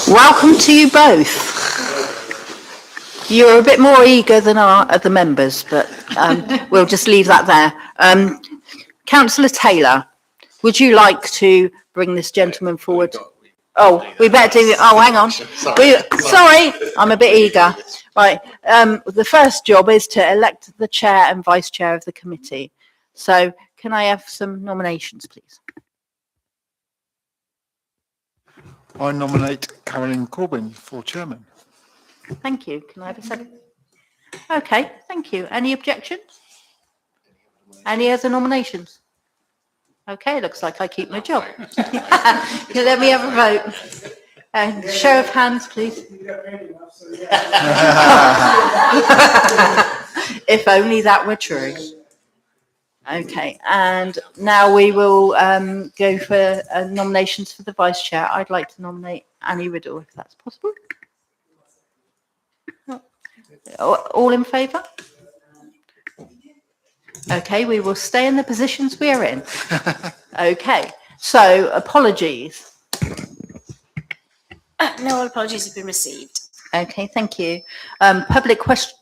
Welcome to you both. You're a bit more eager than the members, but we'll just leave that there. Councillor Taylor, would you like to bring this gentleman forward? Oh, we better do it. Oh, hang on. Sorry, I'm a bit eager. Right. The first job is to elect the chair and vice chair of the committee. So can I have some nominations, please? I nominate Carolyn Corbyn for chairman. Thank you. Can I have a second? Okay, thank you. Any objections? Any other nominations? Okay, looks like I keep my job. Let me have a vote. Show of hands, please. If only that were true. Okay, and now we will go for nominations for the vice chair. I'd like to nominate Annie Riddle, if that's possible. All in favour? Okay, we will stay in the positions we are in. Okay, so apologies. No apologies have been received. Okay, thank you. Public questions?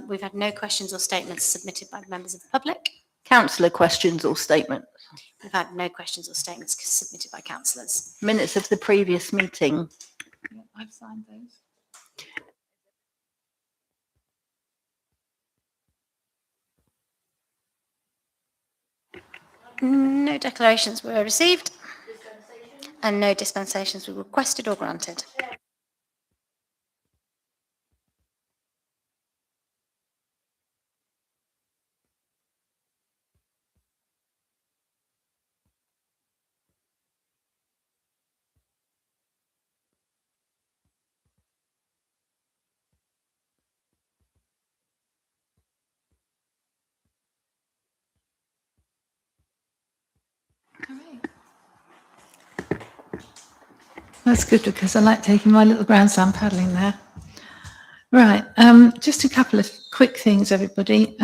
We've had no questions or statements submitted by members of the public. Councillor questions or statements? We've had no questions or statements submitted by councillors. Minutes of the previous meeting? Yeah, I've signed those. No declarations were received and no dispensations were requested or granted. That's good because I like taking my little grandson paddling there. Right, just a couple of quick things, everybody.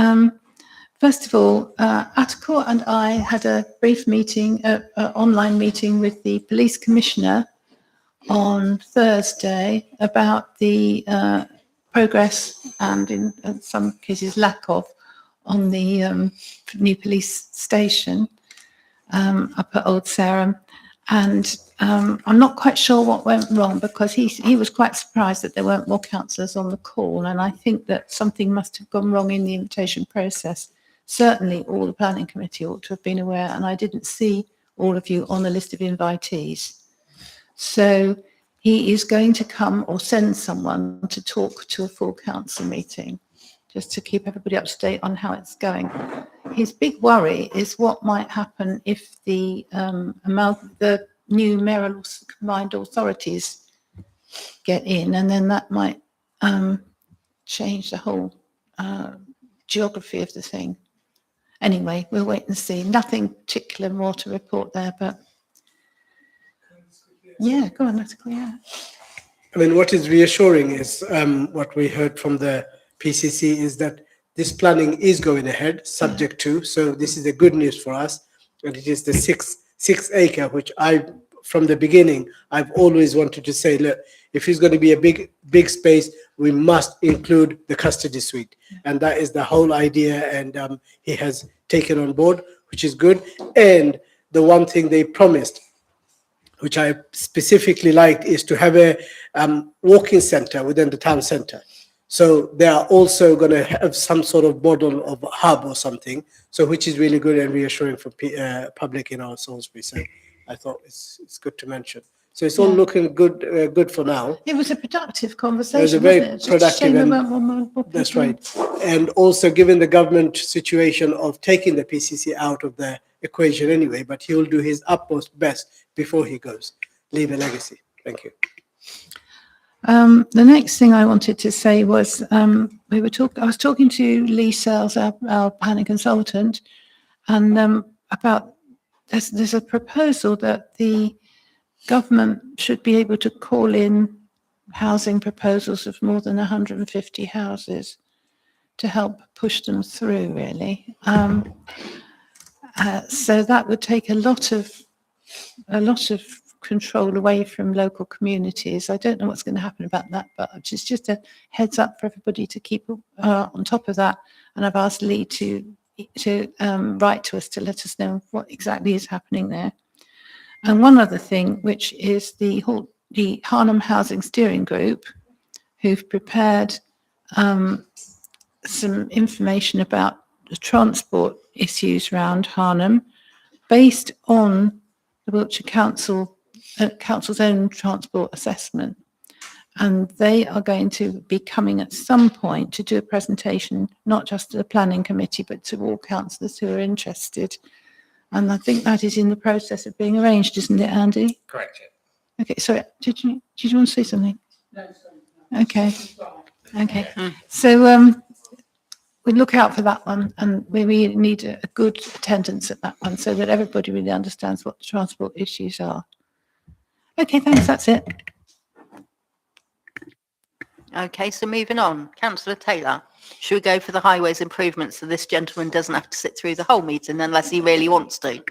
First of all, Attica and I had a brief meeting, online meeting with the police commissioner on Thursday about the progress and in some cases lack of on the new police station up at Old Sarum. And I'm not quite sure what went wrong because he was quite surprised that there weren't more councillors on the call. And I think that something must have gone wrong in the invitation process. Certainly all the planning committee ought to have been aware, and I didn't see all of you on the list of invitees. So he is going to come or send someone to talk to a full council meeting, just to keep everybody up to date on how it's going. His big worry is what might happen if the new mayoral combined authorities get in, and then that might change the whole geography of the thing. Anyway, we'll wait and see. Nothing particular more to report there, but yeah, go on, Attica. Yeah. I mean, what is reassuring is what we heard from the PCC is that this planning is going ahead, subject to. So this is the good news for us, and it is the six acre, which from the beginning, I've always wanted to say, look, if it's going to be a big space, we must include the custody suite, and that is the whole idea. And he has taken on board, which is good. And the one thing they promised, which I specifically liked, is to have a walking center within the town center. So they are also going to have some sort of model of a hub or something, so which is really good and reassuring for public in our Salisbury. So I thought it's good to mention. So it's all looking good for now. It was a productive conversation. It was a very productive, that's right. And also given the government situation of taking the PCC out of the equation anyway, but he'll do his utmost best before he goes. Leave a legacy. Thank you. The next thing I wanted to say was I was talking to Lee Sells, our planning consultant, and about there's a proposal that the government should be able to call in housing proposals of more than 150 houses to help push them through, really. So that would take a lot of control away from local communities. I don't know what's going to happen about that, but it's just a heads up for everybody to keep on top of that. And I've asked Lee to write to us to let us know what exactly is happening there. And one other thing, which is the Harnham Housing Steering Group, who've prepared some information about the transport issues around Harnham, based on the Wiltshire Council's own transport assessment. And they are going to be coming at some point to do a presentation, not just to the planning committee, but to all councillors who are interested. And I think that is in the process of being arranged, isn't it, Andy? Correct. Okay, sorry, did you want to say something? No. Okay. So we look out for that one, and we really need a good attendance at that one so that everybody really understands what the transport issues are. Okay, thanks, that's it. Okay, so moving on. Councillor Taylor, should we go for the highways improvements so this gentleman doesn't have to sit through the whole meeting unless he really wants to?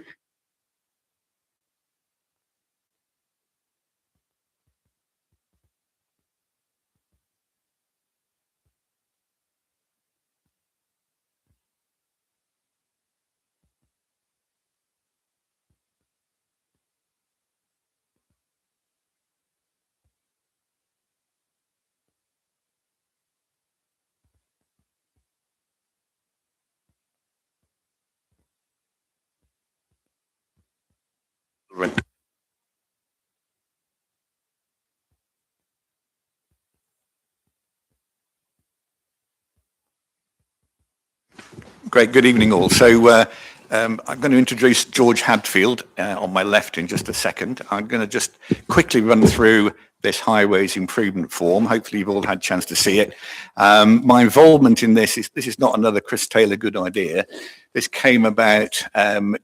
Great. Good evening, all. So I'm going to introduce George Hadfield on my left in just a second. I'm going to just quickly run through this highways improvement form. Hopefully you've all had a chance to see it. My involvement in this is not another Chris Taylor good idea. This came about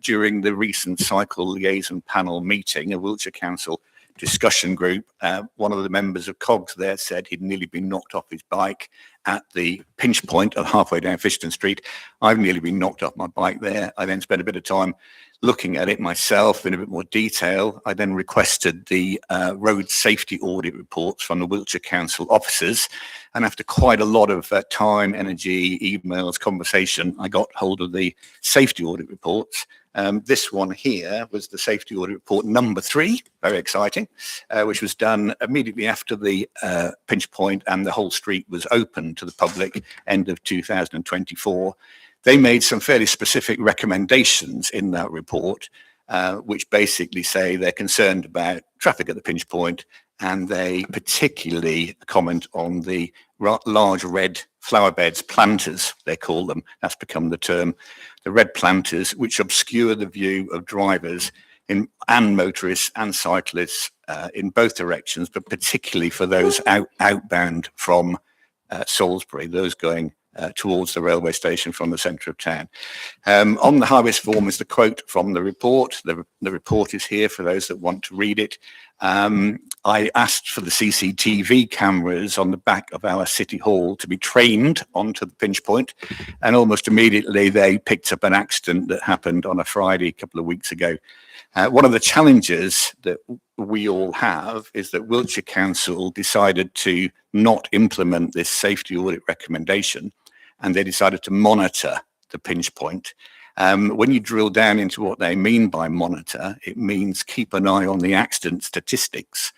during the recent cycle liaison panel meeting, a Wiltshire Council discussion group. One of the members of COGS there said he'd nearly been knocked off his bike at the pinch point at halfway down Fishton Street. I've nearly been knocked off my bike there. I then spent a bit of time looking at it myself in a bit more detail. I then requested the road safety audit reports from the Wiltshire Council officers. And after quite a lot of time, energy, emails, conversation, I got hold of the safety audit reports. This one here was the safety audit report number 3, very exciting, which was done immediately after the pinch point and the whole street was open to the public end of 2024. They made some fairly specific recommendations in that report, which basically say they're concerned about traffic at the pinch point, and they particularly comment on the large red flower beds, planters, they call them. That's become the term. The red planters, which obscure the view of drivers and motorists and cyclists in both directions, but particularly for those outbound from Salisbury, those going towards the railway station from the centre of town. On the highways form is the quote from the report. The report is here for those that want to read it. I asked for the CCTV cameras on the back of our City Hall to be trained onto the pinch point, and almost immediately they picked up an accident that happened on a Friday a couple of weeks ago. One of the challenges that we all have is that Wiltshire Council decided to not implement this safety audit recommendation, and they decided to monitor the pinch point. When you drill down into what they mean by monitor, it means keep an eye on the accident statistics.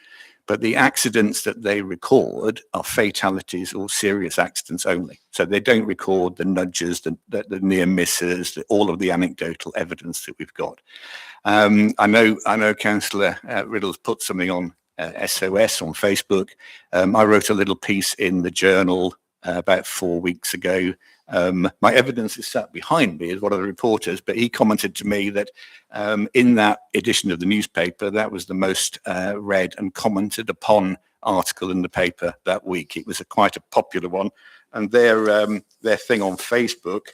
But the accidents that they record are fatalities or serious accidents only. So they don't record the nudges, the near misses, all of the anecdotal evidence that we've got. I know Councillor Riddle's put something on SOS on Facebook. I wrote a little piece in the Journal about 4 weeks ago. My evidence is sat behind me as one of the reporters, but he commented to me that in that edition of the newspaper, that was the most read and commented upon article in the paper that week. It was quite a popular one, and their thing on Facebook,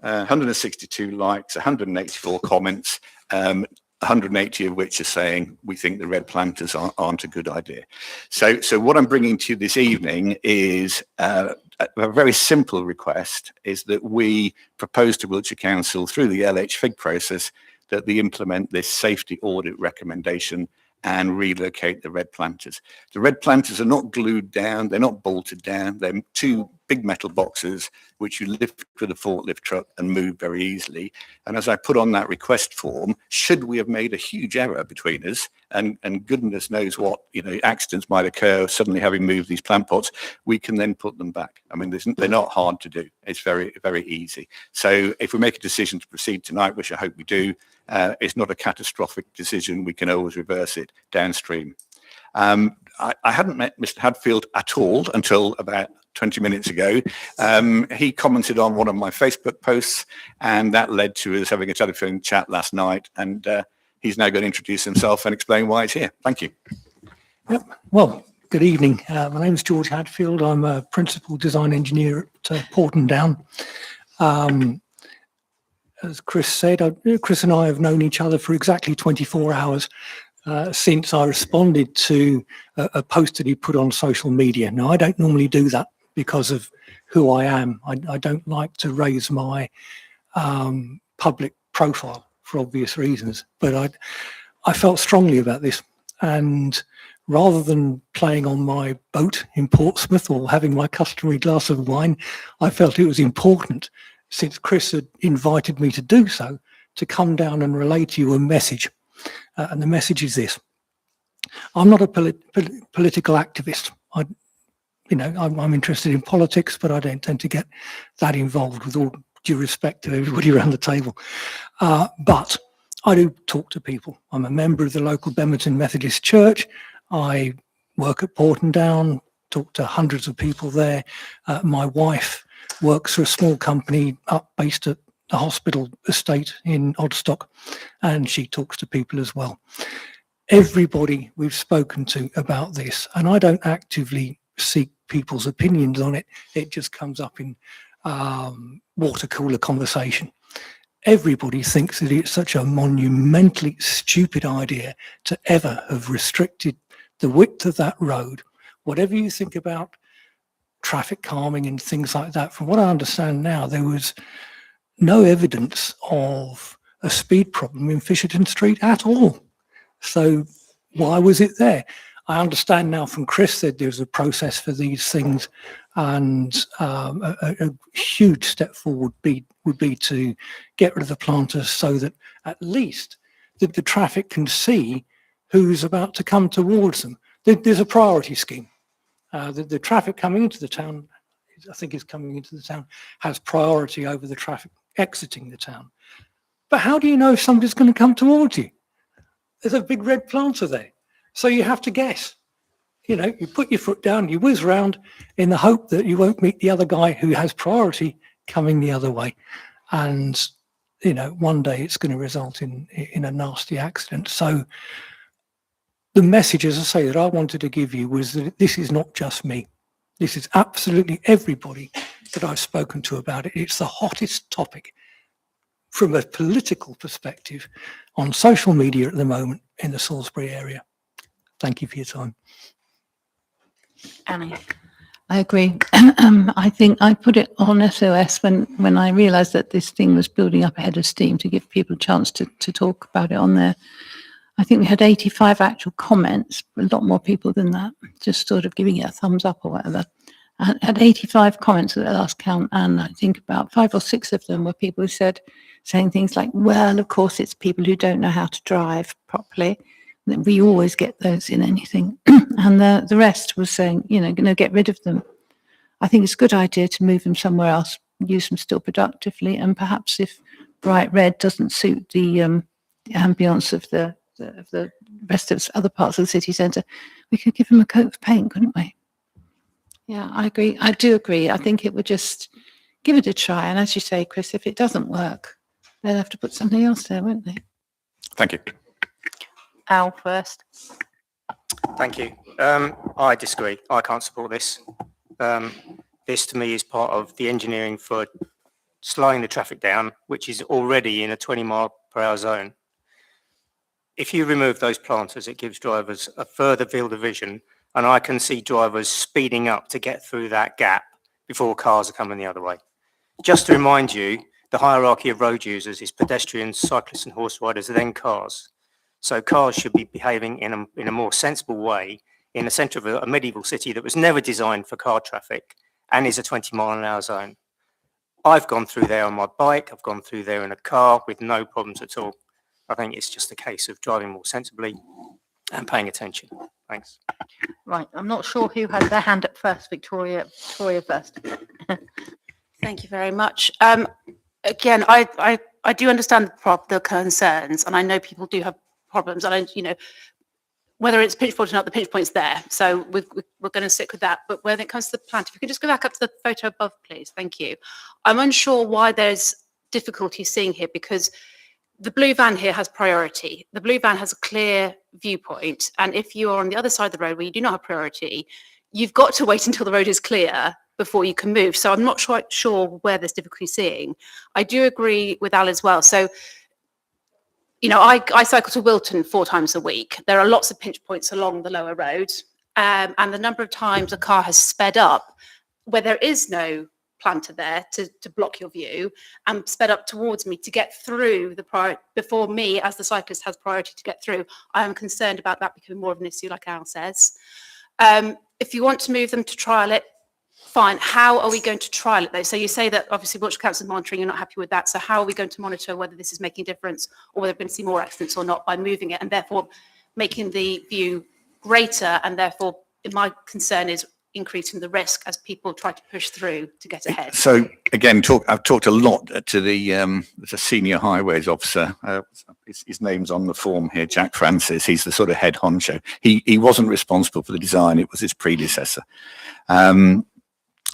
162 likes, 184 comments, 180 of which are saying we think the red planters aren't a good idea. So what I'm bringing to you this evening is a very simple request, is that we propose to Wiltshire Council through the LHFIG process that they implement this safety audit recommendation and relocate the red planters. The red planters are not glued down, they're not bolted down, they're two big metal boxes which you lift with a forklift truck and move very easily. And as I put on that request form, should we have made a huge error between us, and goodness knows what, accidents might occur suddenly having moved these plant pots, we can then put them back. I mean, they're not hard to do. It's very, very easy. So if we make a decision to proceed tonight, which I hope we do, it's not a catastrophic decision. We can always reverse it downstream. I hadn't met Mr. Hadfield at all until about 20 minutes ago. He commented on one of my Facebook posts, and that led to us having a telephone chat last night. And he's now going to introduce himself and explain why he's here. Thank you. Yep. Well, good evening. My name is George Hadfield. I'm a principal design engineer at Porton Down. As Chris said, Chris and I have known each other for exactly 24 hours since I responded to a post that he put on social media. Now, I don't normally do that because of who I am. I don't like to raise my public profile for obvious reasons, but I felt strongly about this. And rather than playing on my boat in Portsmouth or having my customary glass of wine, I felt it was important, since Chris had invited me to do so, to come down and relay to you a message. And the message is this. I'm not a political activist. I'm interested in politics, but I don't tend to get that involved, with all due respect to everybody around the table. But I do talk to people. I'm a member of the local Bemerton Methodist Church. I work at Porton Down, talk to hundreds of people there. My wife works for a small company based at the hospital estate in Odstock, and she talks to people as well. Everybody we've spoken to about this, and I don't actively seek people's opinions on it, it just comes up in water cooler conversation. Everybody thinks that it's such a monumentally stupid idea to ever have restricted the width of that road. Whatever you think about traffic calming and things like that, from what I understand now, there was no evidence of a speed problem in Fisherton Street at all. So why was it there? I understand now from Chris that there's a process for these things, and a huge step forward would be to get rid of the planters so that at least the traffic can see who's about to come towards them. There's a priority scheme. The traffic coming into the town, I think is coming into the town, has priority over the traffic exiting the town. But how do you know if somebody's going to come towards you? There's a big red planter there. So you have to guess. You put your foot down, you whiz round in the hope that you won't meet the other guy who has priority coming the other way. And, one day it's going to result in a nasty accident. So the message, as I say, that I wanted to give you was that this is not just me. This is absolutely everybody that I've spoken to about it. It's the hottest topic from a political perspective on social media at the moment in the Salisbury area. Thank you for your time. Annie. I agree. I think I put it on SOS when I realised that this thing was building up a head of steam, to give people a chance to talk about it on there. I think we had 85 actual comments, a lot more people than that, just sort of giving it a thumbs up or whatever. I had 85 comments at the last count, and I think about 5 or 6 of them were people who saying things like, well, of course, it's people who don't know how to drive properly. We always get those in anything. And the rest was saying, get rid of them. I think it's a good idea to move them somewhere else, use them still productively, and perhaps if bright red doesn't suit the ambience of the rest of other parts of the city centre, we could give them a coat of paint, couldn't we? Yeah, I agree. I do agree. I think it would just give it a try. And as you say, Chris, if it doesn't work, they'll have to put something else there, won't they? Thank you. Al first. Thank you. I disagree. I can't support this. This to me is part of the engineering for slowing the traffic down, which is already in a 20-mile-per-hour zone. If you remove those planters, it gives drivers a further field of vision, and I can see drivers speeding up to get through that gap before cars are coming the other way. Just to remind you, the hierarchy of road users is pedestrians, cyclists and horse riders, and then cars. So cars should be behaving in a more sensible way in the centre of a medieval city that was never designed for car traffic and is a 20-mile-an-hour zone. I've gone through there on my bike, I've gone through there in a car with no problems at all. I think it's just a case of driving more sensibly and paying attention. Thanks. Right, I'm not sure who had their hand up first. Victoria first. Thank you very much. Again, I do understand the concerns, and I know people do have problems. And whether it's pinch point or not, the pinch point's there. So we're going to stick with that. But when it comes to the plant, if you could just go back up to the photo above, please. Thank you. I'm unsure why there's difficulty seeing here, because the blue van here has priority. The blue van has a clear viewpoint. And if you are on the other side of the road where you do not have priority, you've got to wait until the road is clear before you can move. So I'm not quite sure where there's difficulty seeing. I do agree with Al as well. So, I cycle to Wilton 4 times a week. There are lots of pinch points along the lower road. And the number of times a car has sped up where there is no planter there to block your view and sped up towards me to get through before me as the cyclist has priority to get through. I am concerned about that becoming more of an issue, like Al says. If you want to move them to trial it, fine. How are we going to trial it though? So you say that obviously Wiltshire Council is monitoring, you're not happy with that. So how are we going to monitor whether this is making a difference or whether we're going to see more accidents or not by moving it and therefore making the view greater, and therefore my concern is increasing the risk as people try to push through to get ahead. So again, I've talked a lot to the senior highways officer. His name's on the form here, Jack Francis. He's the sort of head honcho. He wasn't responsible for the design. It was his predecessor.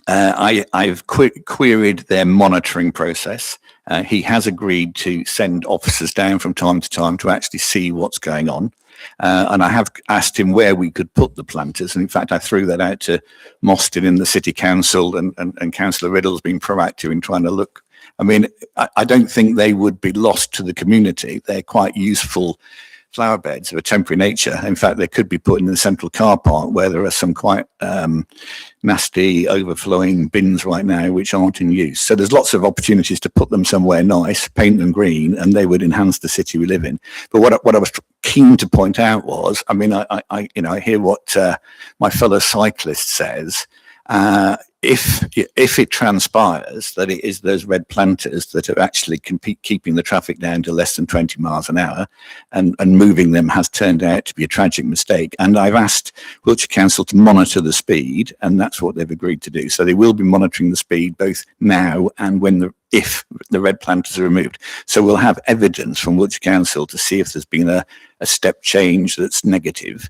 I've queried their monitoring process. He has agreed to send officers down from time to time to actually see what's going on. And I have asked him where we could put the planters. And in fact, I threw that out to Mostyn in the City Council, and Councillor Riddle's been proactive in trying to look. I mean, I don't think they would be lost to the community. They're quite useful flower beds of a temporary nature. In fact, they could be put in the central car park where there are some quite nasty overflowing bins right now which aren't in use. So there's lots of opportunities to put them somewhere nice, paint them green, and they would enhance the city we live in. But what I was keen to point out was, I mean, I hear what my fellow cyclist says. If it transpires that it is those red planters that are actually keeping the traffic down to less than 20 miles an hour, and moving them has turned out to be a tragic mistake. And I've asked Wiltshire Council to monitor the speed, and that's what they've agreed to do. So they will be monitoring the speed both now and if the red planters are removed. So we'll have evidence from Wiltshire Council to see if there's been a step change that's negative,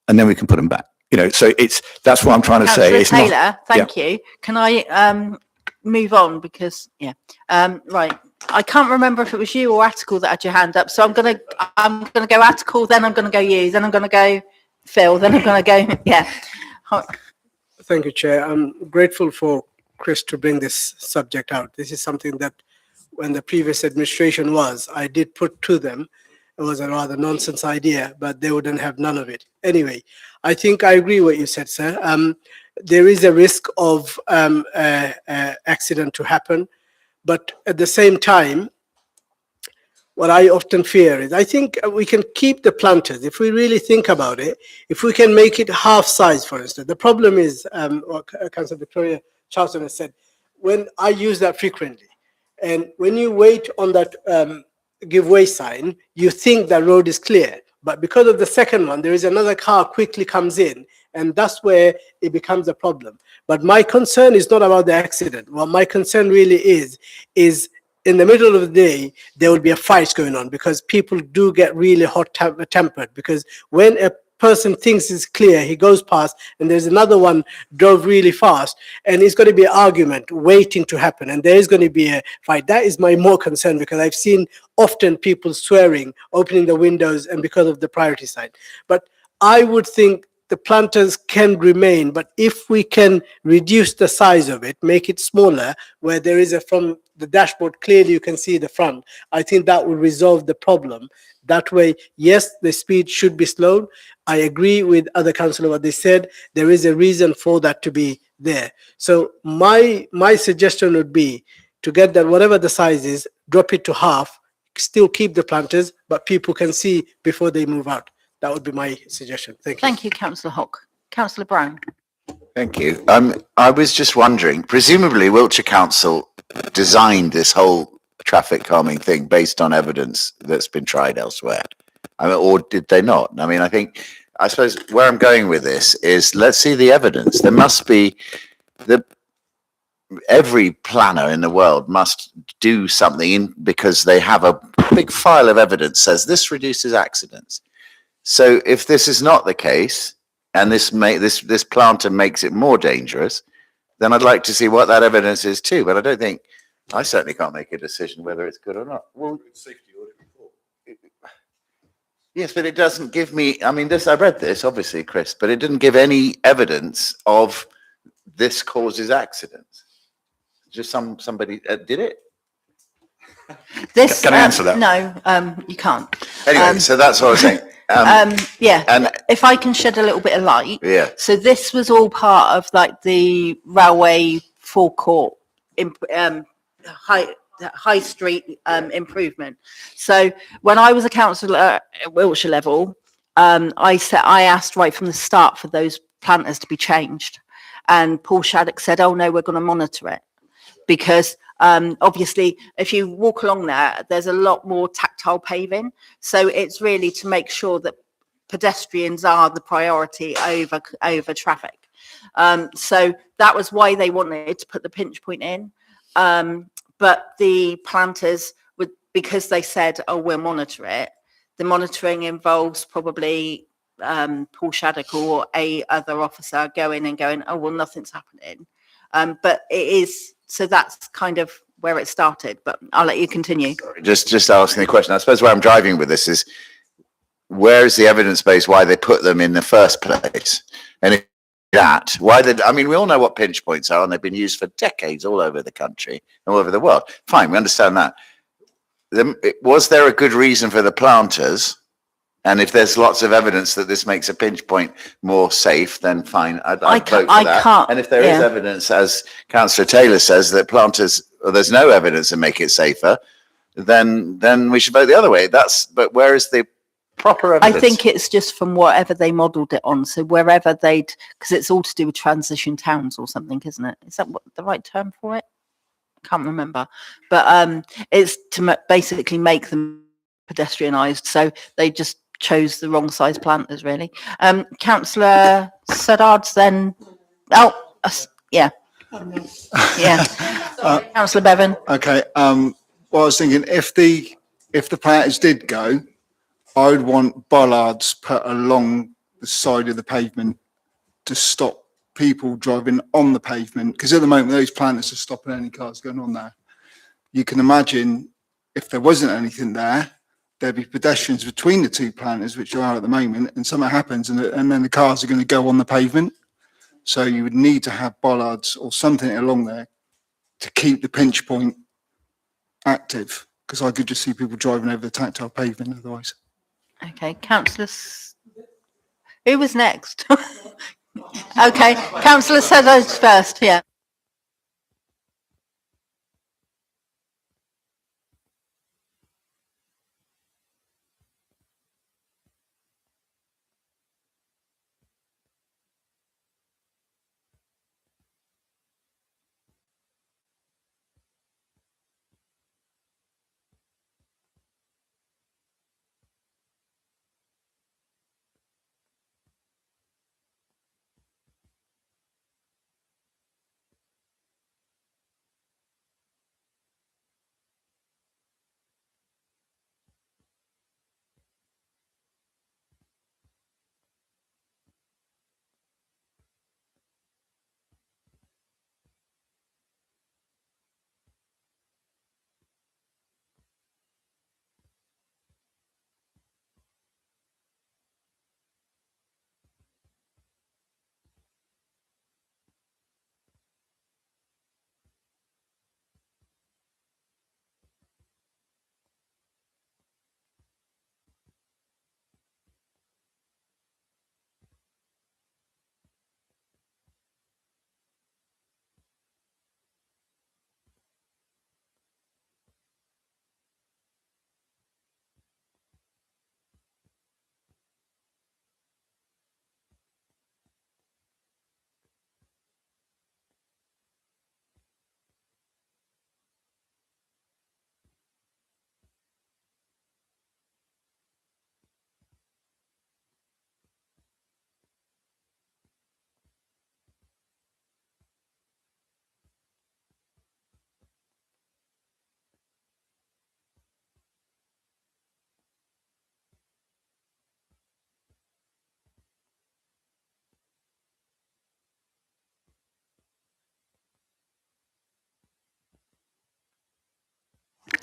and then we can put them back. So that's what I'm trying to say. Councillor Taylor, thank you. Can I move on because right, I can't remember if it was you or Atticle that had your hand up. So I'm gonna go Atticle, then I'm gonna go you, then I'm gonna go Phil, then I'm gonna go Thank you, Chair. I'm grateful for Chris to bring this subject out. This is something that when the previous administration I did put to them. It was a rather nonsense idea, but they wouldn't have none of it. Anyway, I think I agree what you said, sir. There is a risk of accident to happen, but at the same time, what I often fear is I think we can keep the planters if we really think about it. If we can make it half size, for instance. The problem is, what Councillor Victoria Charlton has said, when I use that frequently, and when you wait on that give way sign, you think the road is clear, but because of the second one, there is another car quickly comes in, and that's where it becomes a problem. But my concern is not about the accident. What my concern really is in the middle of the day, there will be a fight going on because people do get really hot tempered, because when a person thinks it's clear, he goes past, and there's another one drove really fast, and it's going to be an argument waiting to happen, and there is going to be a fight. That is my more concern, because I've seen often people swearing, opening the windows, and because of the priority sign. But I would think the planters can remain, but if we can reduce the size of it, make it smaller, where there is from the dashboard, clearly you can see the front, I think that will resolve the problem. That way, yes, the speed should be slowed. I agree with other councillors what they said. There is a reason for that to be there. So my suggestion would be to get that, whatever the size is, drop it to half, still keep the planters, but people can see before they move out. That would be my suggestion. Thank you. Thank you, councillor Hock. Councillor Brown. Thank you. I was just wondering, presumably Wiltshire Council designed this whole traffic calming thing based on evidence that's been tried elsewhere. I mean, or did they not? I mean, I suppose where I'm going with this is let's see the evidence. There must be every planner in the world must do something because they have a big file of evidence says this reduces accidents. So if this is not the case, and this planter makes it more dangerous, then I'd like to see what that evidence is too. But I certainly can't make a decision whether it's good or not. Well, yes, but it doesn't give me. I mean, I read this obviously, Chris, but it didn't give any evidence of this causes accidents. Just somebody did it. This, Can I answer that? No, you can't. Anyway, so that's what I was saying. Yeah, and if I can shed a little bit of light. yeah, So this was all part of like the railway forecourt, high street improvement. So when I was a councillor at Wiltshire level, I asked right from the start for those planters to be changed, and Paul Shaddock said, "Oh no, we're going to monitor it," because obviously if you walk along there, there's a lot more tactile paving. So it's really to make sure that pedestrians are the priority over traffic. So that was why they wanted to put the pinch point in. But the planters would, because they said, "Oh, we'll monitor it." The monitoring involves probably Paul Shaddock or a other officer going, "Oh, well, nothing's happening." But it is, so that's kind of where it started, but I'll let you continue. just asking the question. I suppose where I'm driving with this is where is the evidence base why they put them in the first place? And if that, I mean, we all know what pinch points are and they've been used for decades all over the country and all over the world. Fine, we understand that. Was there a good reason for the planters? And if there's lots of evidence that this makes a pinch point more safe, then fine, I'd vote for that. And if there is evidence, as Councillor Taylor says, that planters, or there's no evidence to make it safer, then we should vote the other way. But where is the proper evidence? I think it's just from whatever they modelled it on. So wherever because it's all to do with transition towns or something, isn't it? Is that the right term for it? I can't remember. But it's to basically make them pedestrianised. So they just chose the wrong size planters, really. Councillor Saddard's then. Oh, yeah. Yeah. Councillor Bevan. Okay. Well, I was thinking if the planters did go, I would want bollards put along the side of the pavement to stop people driving on the pavement. Because at the moment, those planters are stopping any cars going on there. You can imagine if there wasn't anything there, there'd be pedestrians between the two planters, which there are at the moment, and something happens and then the cars are going to go on the pavement. So you would need to have bollards or something along there to keep the pinch point active, because I could just see people driving over the tactile pavement otherwise. Okay, Councillor. Who was next? Okay, Councillor Saddard's first, yeah.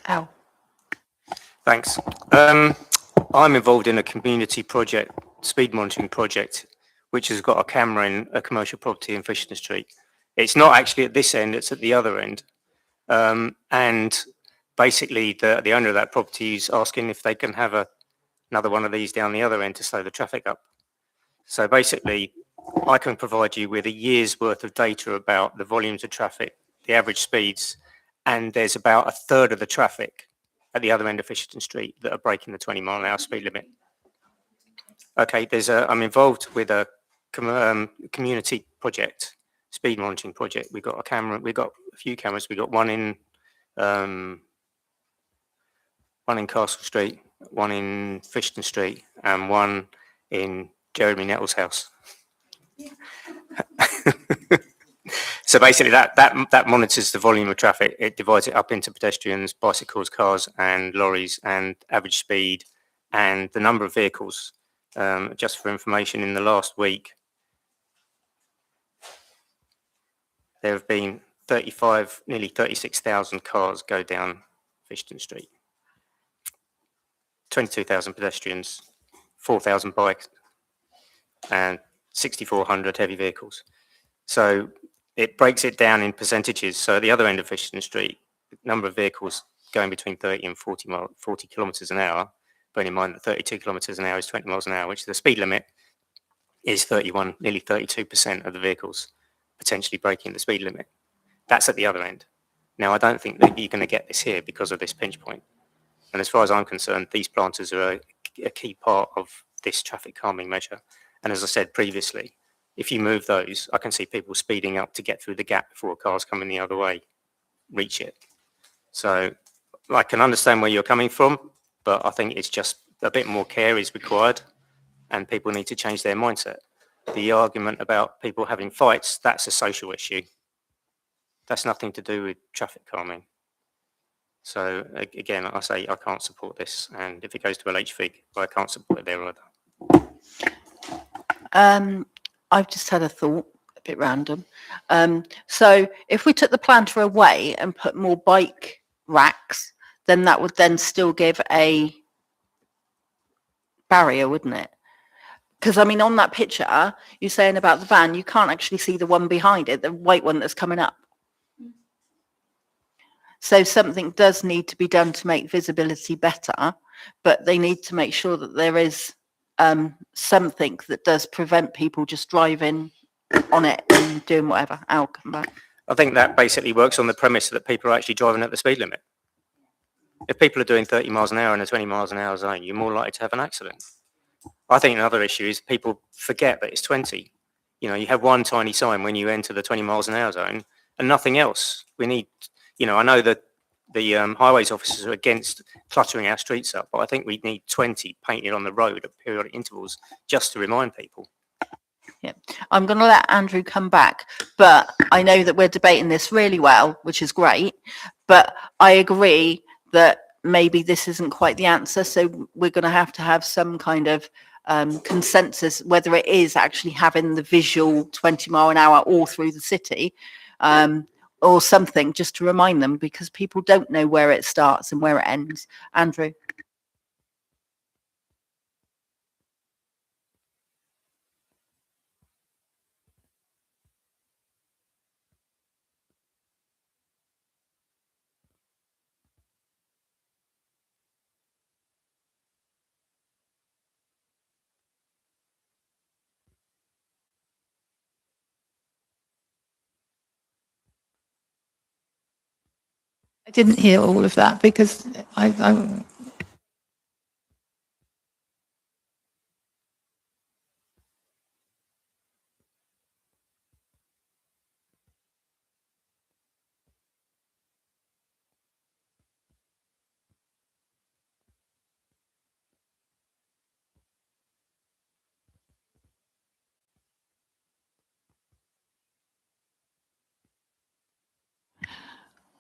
Al. Thanks. I'm involved in a community project, speed monitoring project, which has got a camera in a commercial property in Fisherton Street. It's not actually at this end, it's at the other end. And basically the owner of that property is asking if they can have another one of these down the other end to slow the traffic up. So basically, I can provide you with a year's worth of data about the volumes of traffic, the average speeds, and there's about a third of the traffic at the other end of Fisherton Street that are breaking the 20-mile-an-hour speed limit. Okay, I'm involved with a community project, speed monitoring project. We've got a few cameras. We've got one in Castle Street, one in Fisherton Street, and one in Jeremy Nettles' house. So basically that monitors the volume of traffic. It divides it up into pedestrians, bicycles, cars and lorries, and average speed and the number of vehicles. Just for information, in the last week, there have been nearly 36,000 cars go down Fisherton Street. 22,000 pedestrians, 4,000 bikes, and 6,400 heavy vehicles. So it breaks it down in percentages. So at the other end of Fisherton Street, the number of vehicles going between 30 and 40 kilometres an hour, bearing in mind that 32 kilometres an hour is 20 miles an hour, which the speed limit is 31, nearly 32% of the vehicles potentially breaking the speed limit. That's at the other end. Now, I don't think that you're going to get this here because of this pinch point. And as far as I'm concerned, these planters are a key part of this traffic calming measure. And as I said previously, if you move those, I can see people speeding up to get through the gap before cars coming the other way reach it. So I can understand where you're coming from, but I think it's just a bit more care is required and people need to change their mindset. The argument about people having fights, that's a social issue. That's nothing to do with traffic calming. So again, I say I can't support this, and if it goes to LHV, I can't support it there either. I've just had a thought, a bit random. So if we took the planter away and put more bike racks, then that would then still give a barrier, wouldn't it? Because I mean, on that picture, you're saying about the van, you can't actually see the one behind it, the white one that's coming up. So something does need to be done to make visibility better, but they need to make sure that there is something that does prevent people just driving on it and doing whatever. I'll come back. I think that basically works on the premise that people are actually driving at the speed limit. If people are doing 30 miles an hour in a 20 miles an hour zone, you're more likely to have an accident. I think another issue is people forget that it's 20. You know, you have one tiny sign when you enter the 20 miles an hour zone and nothing else. We need, you know, I know that the highways officers are against cluttering our streets up, but I think we need 20 painted on the road at periodic intervals just to remind people. Yeah, I'm going to let Andrew come back, but I know that we're debating this really well, which is great, but I agree that maybe this isn't quite the answer, so we're going to have some kind of consensus, whether it is actually having the visual 20 mile an hour all through the city, or something just to remind them, because people don't know where it starts and where it ends. Andrew. I didn't hear all of that because I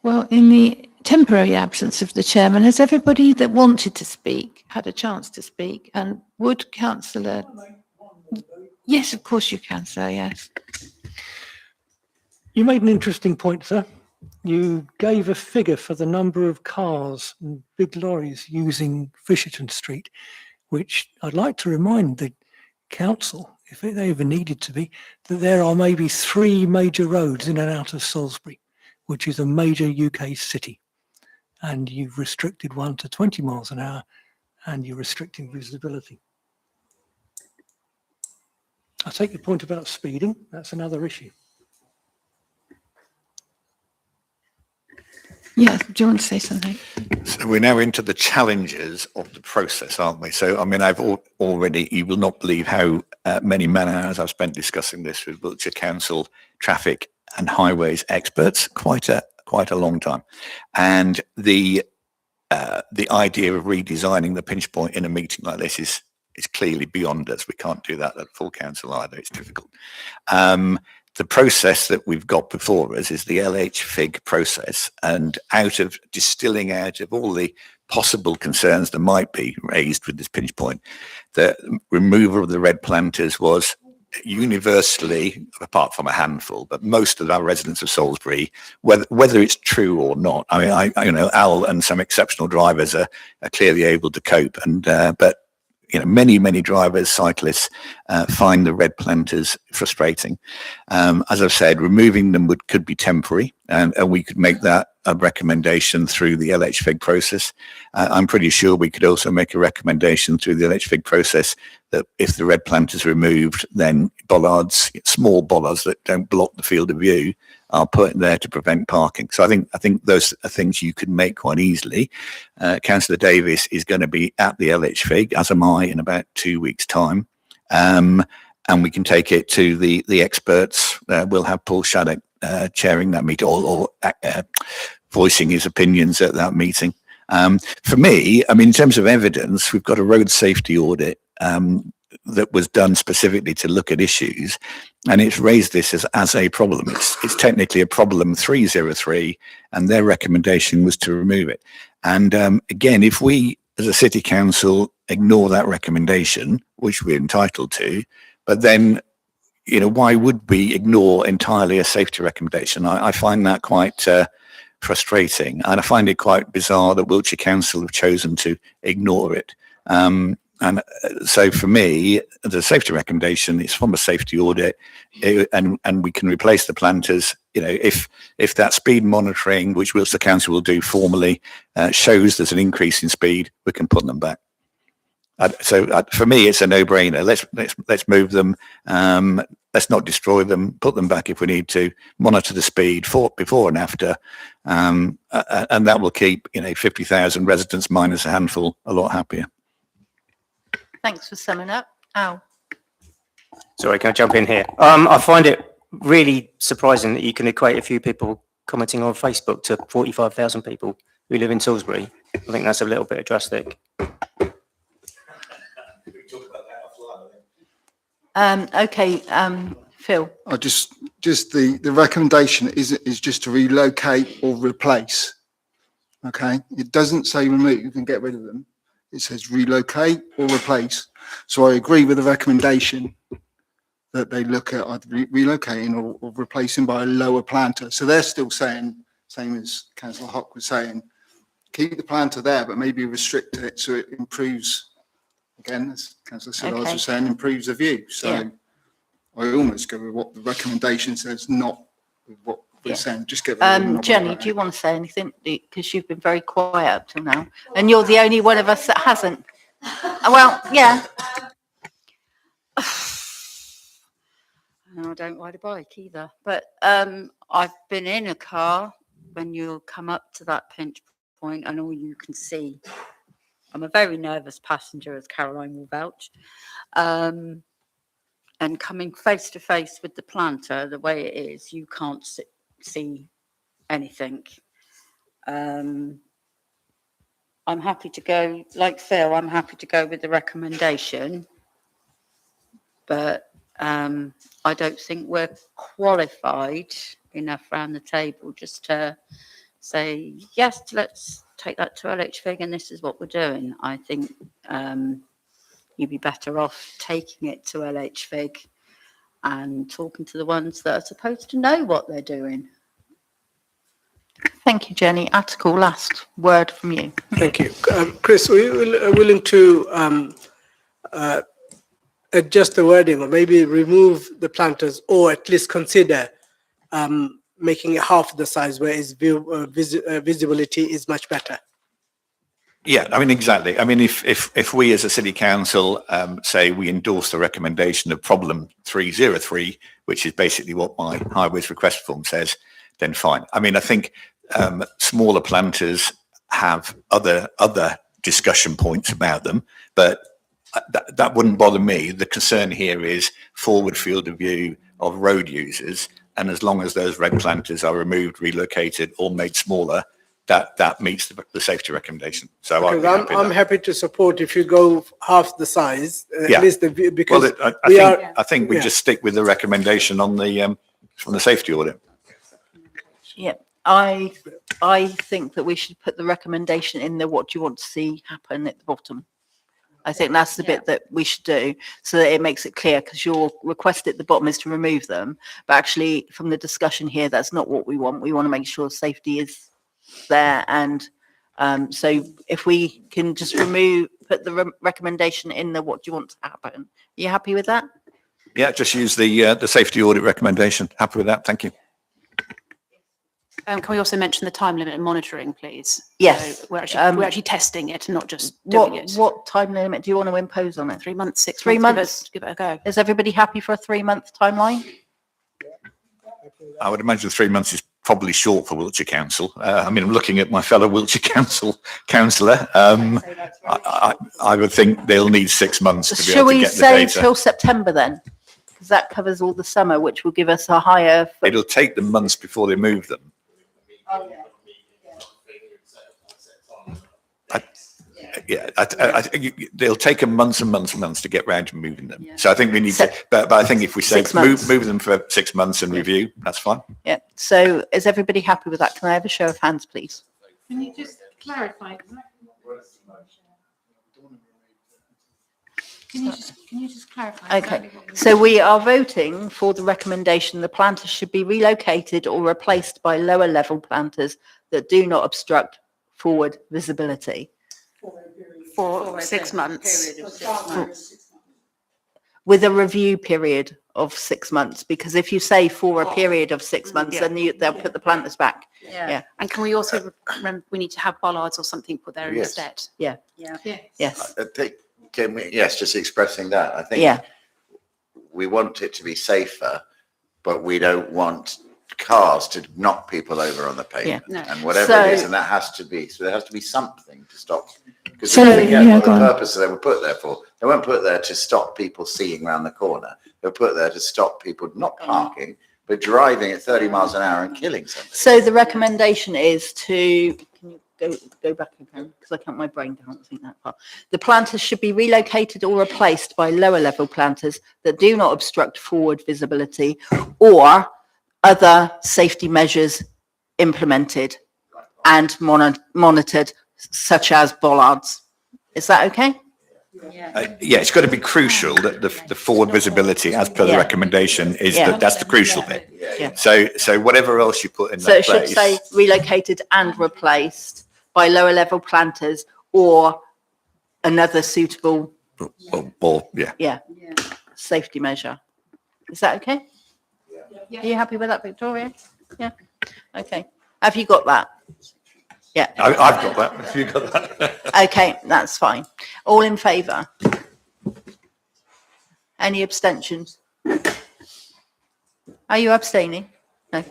well, in the temporary absence of the chairman, has everybody that wanted to speak had a chance to speak? And would Councillor? Yes, of course you can, sir. Yes. You made an interesting point, sir. you gave a figure for the number of cars and big lorries using Fisherton Street, which I'd like to remind the council, if they ever needed to be, that there are maybe 3 major roads in and out of Salisbury, which is a major UK city. And you've restricted one to 20 miles an hour and you're restricting visibility. I take your point about speeding. That's another issue. Yes, do you want to say something? So we're now into the challenges of the process, aren't we? So, I mean, already, you will not believe how many man-hours I've spent discussing this with Wiltshire Council traffic and highways experts, quite a long time. And the idea of redesigning the pinch point in a meeting like this is clearly beyond us. We can't do that at full council either. It's difficult. The process that we've got before us is the LHFIG process, and distilling out of all the possible concerns that might be raised with this pinch point, the removal of the red planters was universally, apart from a handful, but most of our residents of Salisbury, whether it's true or not, I mean, Al and some exceptional drivers are clearly able to cope, and but many drivers, cyclists find the red planters frustrating. As I've said, removing them could be temporary, and we could make that a recommendation through the LHFIG process. I'm pretty sure we could also make a recommendation through the LHFIG process that if the red planters are removed, then bollards, small bollards that don't block the field of view, are put there to prevent parking. So I think those are things you could make quite easily. Councillor Davis is going to be at the LHFIG, as am I, in about 2 weeks' time. And we can take it to the experts. We'll have Paul Shattuck chairing that meeting or voicing his opinions at that meeting. For me, I mean, in terms of evidence, we've got a road safety audit that was done specifically to look at issues, and it's raised this as a problem. It's technically a problem 303, and their recommendation was to remove it. And again, if we as a city council ignore that recommendation, which we're entitled to, but then why would we ignore entirely a safety recommendation? I find that quite frustrating, and I find it quite bizarre that Wiltshire Council have chosen to ignore it. And so for me, the safety recommendation is from a safety audit, and we can replace the planters. If that speed monitoring, which Wiltshire Council will do formally, shows there's an increase in speed, we can put them back. So for me, it's a no-brainer. Let's move them. Let's not destroy them. Put them back if we need to. Monitor the speed before and after, and that will keep 50,000 residents minus a handful a lot happier. Thanks for summing up. Al. Sorry, can I jump in here? I find it really surprising that you can equate a few people commenting on Facebook to 45,000 people who live in Salisbury. I think that's a little bit drastic. Okay, Phil. I just the recommendation is just to relocate or replace. Okay, it doesn't say remove and get rid of them. It says relocate or replace. So I agree with the recommendation that they look at either relocating or replacing by a lower planter. So they're still saying, same as Councillor Hock was saying, keep the planter there, but maybe restrict it so it improves, again, as Councillor Siddars was saying, improves the view. So yeah. I almost go with what the recommendation says, not with what we're saying. Just get rid of Jenny, do you want to say anything? Because you've been very quiet up till now, and you're the only one of us that hasn't. Well, yeah. I don't ride a bike either, but I've been in a car when you come up to that pinch point and all you can see. I'm a very nervous passenger, as Caroline will vouch. And coming face to face with the planter, the way it is, you can't see anything. I'm happy to go, like Phil, I'm happy to go with the recommendation, but I don't think we're qualified enough around the table just to say, yes, let's take that to LHFIG and this is what we're doing. I think you'd be better off taking it to LHFIG and talking to the ones that are supposed to know what they're doing. Thank you, Jenny. Article, last word from you. Thank you. Chris, are you willing to adjust the wording or maybe remove the planters or at least consider making it half the size where its visibility is much better? Yeah, I mean, exactly. I mean, if we as a city council say we endorse the recommendation of problem 303, which is basically what my highways request form says, then fine. I mean, I think smaller planters have other discussion points about them, but that wouldn't bother me. The concern here is forward field of view of road users, and as long as those red planters are removed, relocated, or made smaller, that meets the safety recommendation. So I'm happy to support if you go half the size, Yeah. at least because I think we just stick with the recommendation on the from the safety audit. Yeah, I think that we should put the recommendation in there, what do you want to see happen at the bottom? I think that's the bit that we should do so that it makes it clear, because your request at the bottom is to remove them. But actually, from the discussion here, that's not what we want. We want to make sure safety is there. And so if we can just put the recommendation in there, what do you want to happen? Are you happy with that? Yeah, just use the safety audit recommendation. Happy with that? Thank you. Can we also mention the time limit and monitoring, please? Yes. So we're actually testing it and not just doing it. What time limit do you want to impose on it? 3 months, 6 3 months. months? Give it a go. Is everybody happy for a 3-month timeline? I would imagine 3 months is probably short for Wiltshire Council. I mean, I'm looking at my fellow Wiltshire councillor. I would think they'll need 6 months to be Shall able to we get the say data. till September then? Because that covers all the summer, which will give us a higher. It'll take them months before they move them. I think they'll take them months and months and months to get round to moving them. So I think we need to, but I think if we say 6 months. move them for 6 months and review, that's fine. Yeah. So is everybody happy with that? Can I have a show of hands, please? Can you just clarify? Can you just clarify? Okay. So we are voting for the recommendation: the planters should be relocated or replaced by lower level planters that do not obstruct forward visibility. For 6 months. With a review period of 6 months, because if you say for a period of 6 months, then they'll put the planters back. Yeah. And can we also remember, we need to have bollards or something put there Yes. instead? Yes. I think, can we, yes, just expressing that. I think Yeah. we want it to be safer, but we don't want cars to knock people over on the pavement No. and whatever So- it is. And that has to be, so there has to be something to stop. Because So- we forget Yeah, what go the on. purpose they were put there for. They weren't put there to stop people seeing round the corner. They were put there to stop people not parking, but driving at 30 miles an hour and killing somebody. So the recommendation is to, can you go back again? Because I can't, my brain can't think that far. The planters should be relocated or replaced by lower level planters that do not obstruct forward visibility or other safety measures implemented and monitored, such as bollards. Is that okay? Yeah, it's got to be crucial that the forward visibility, as per the Yeah. recommendation, is Yeah. that's the crucial bit. Yeah. So whatever else you put in So it that should say place, relocated and replaced by lower level planters or another suitable, yeah. safety measure. Is that okay? Are you happy with that, Victoria? Yeah. Okay. Have you got that? Yeah. I've got that. Have you got that? Okay, that's fine. All in favour? Any abstentions? Are you abstaining? No.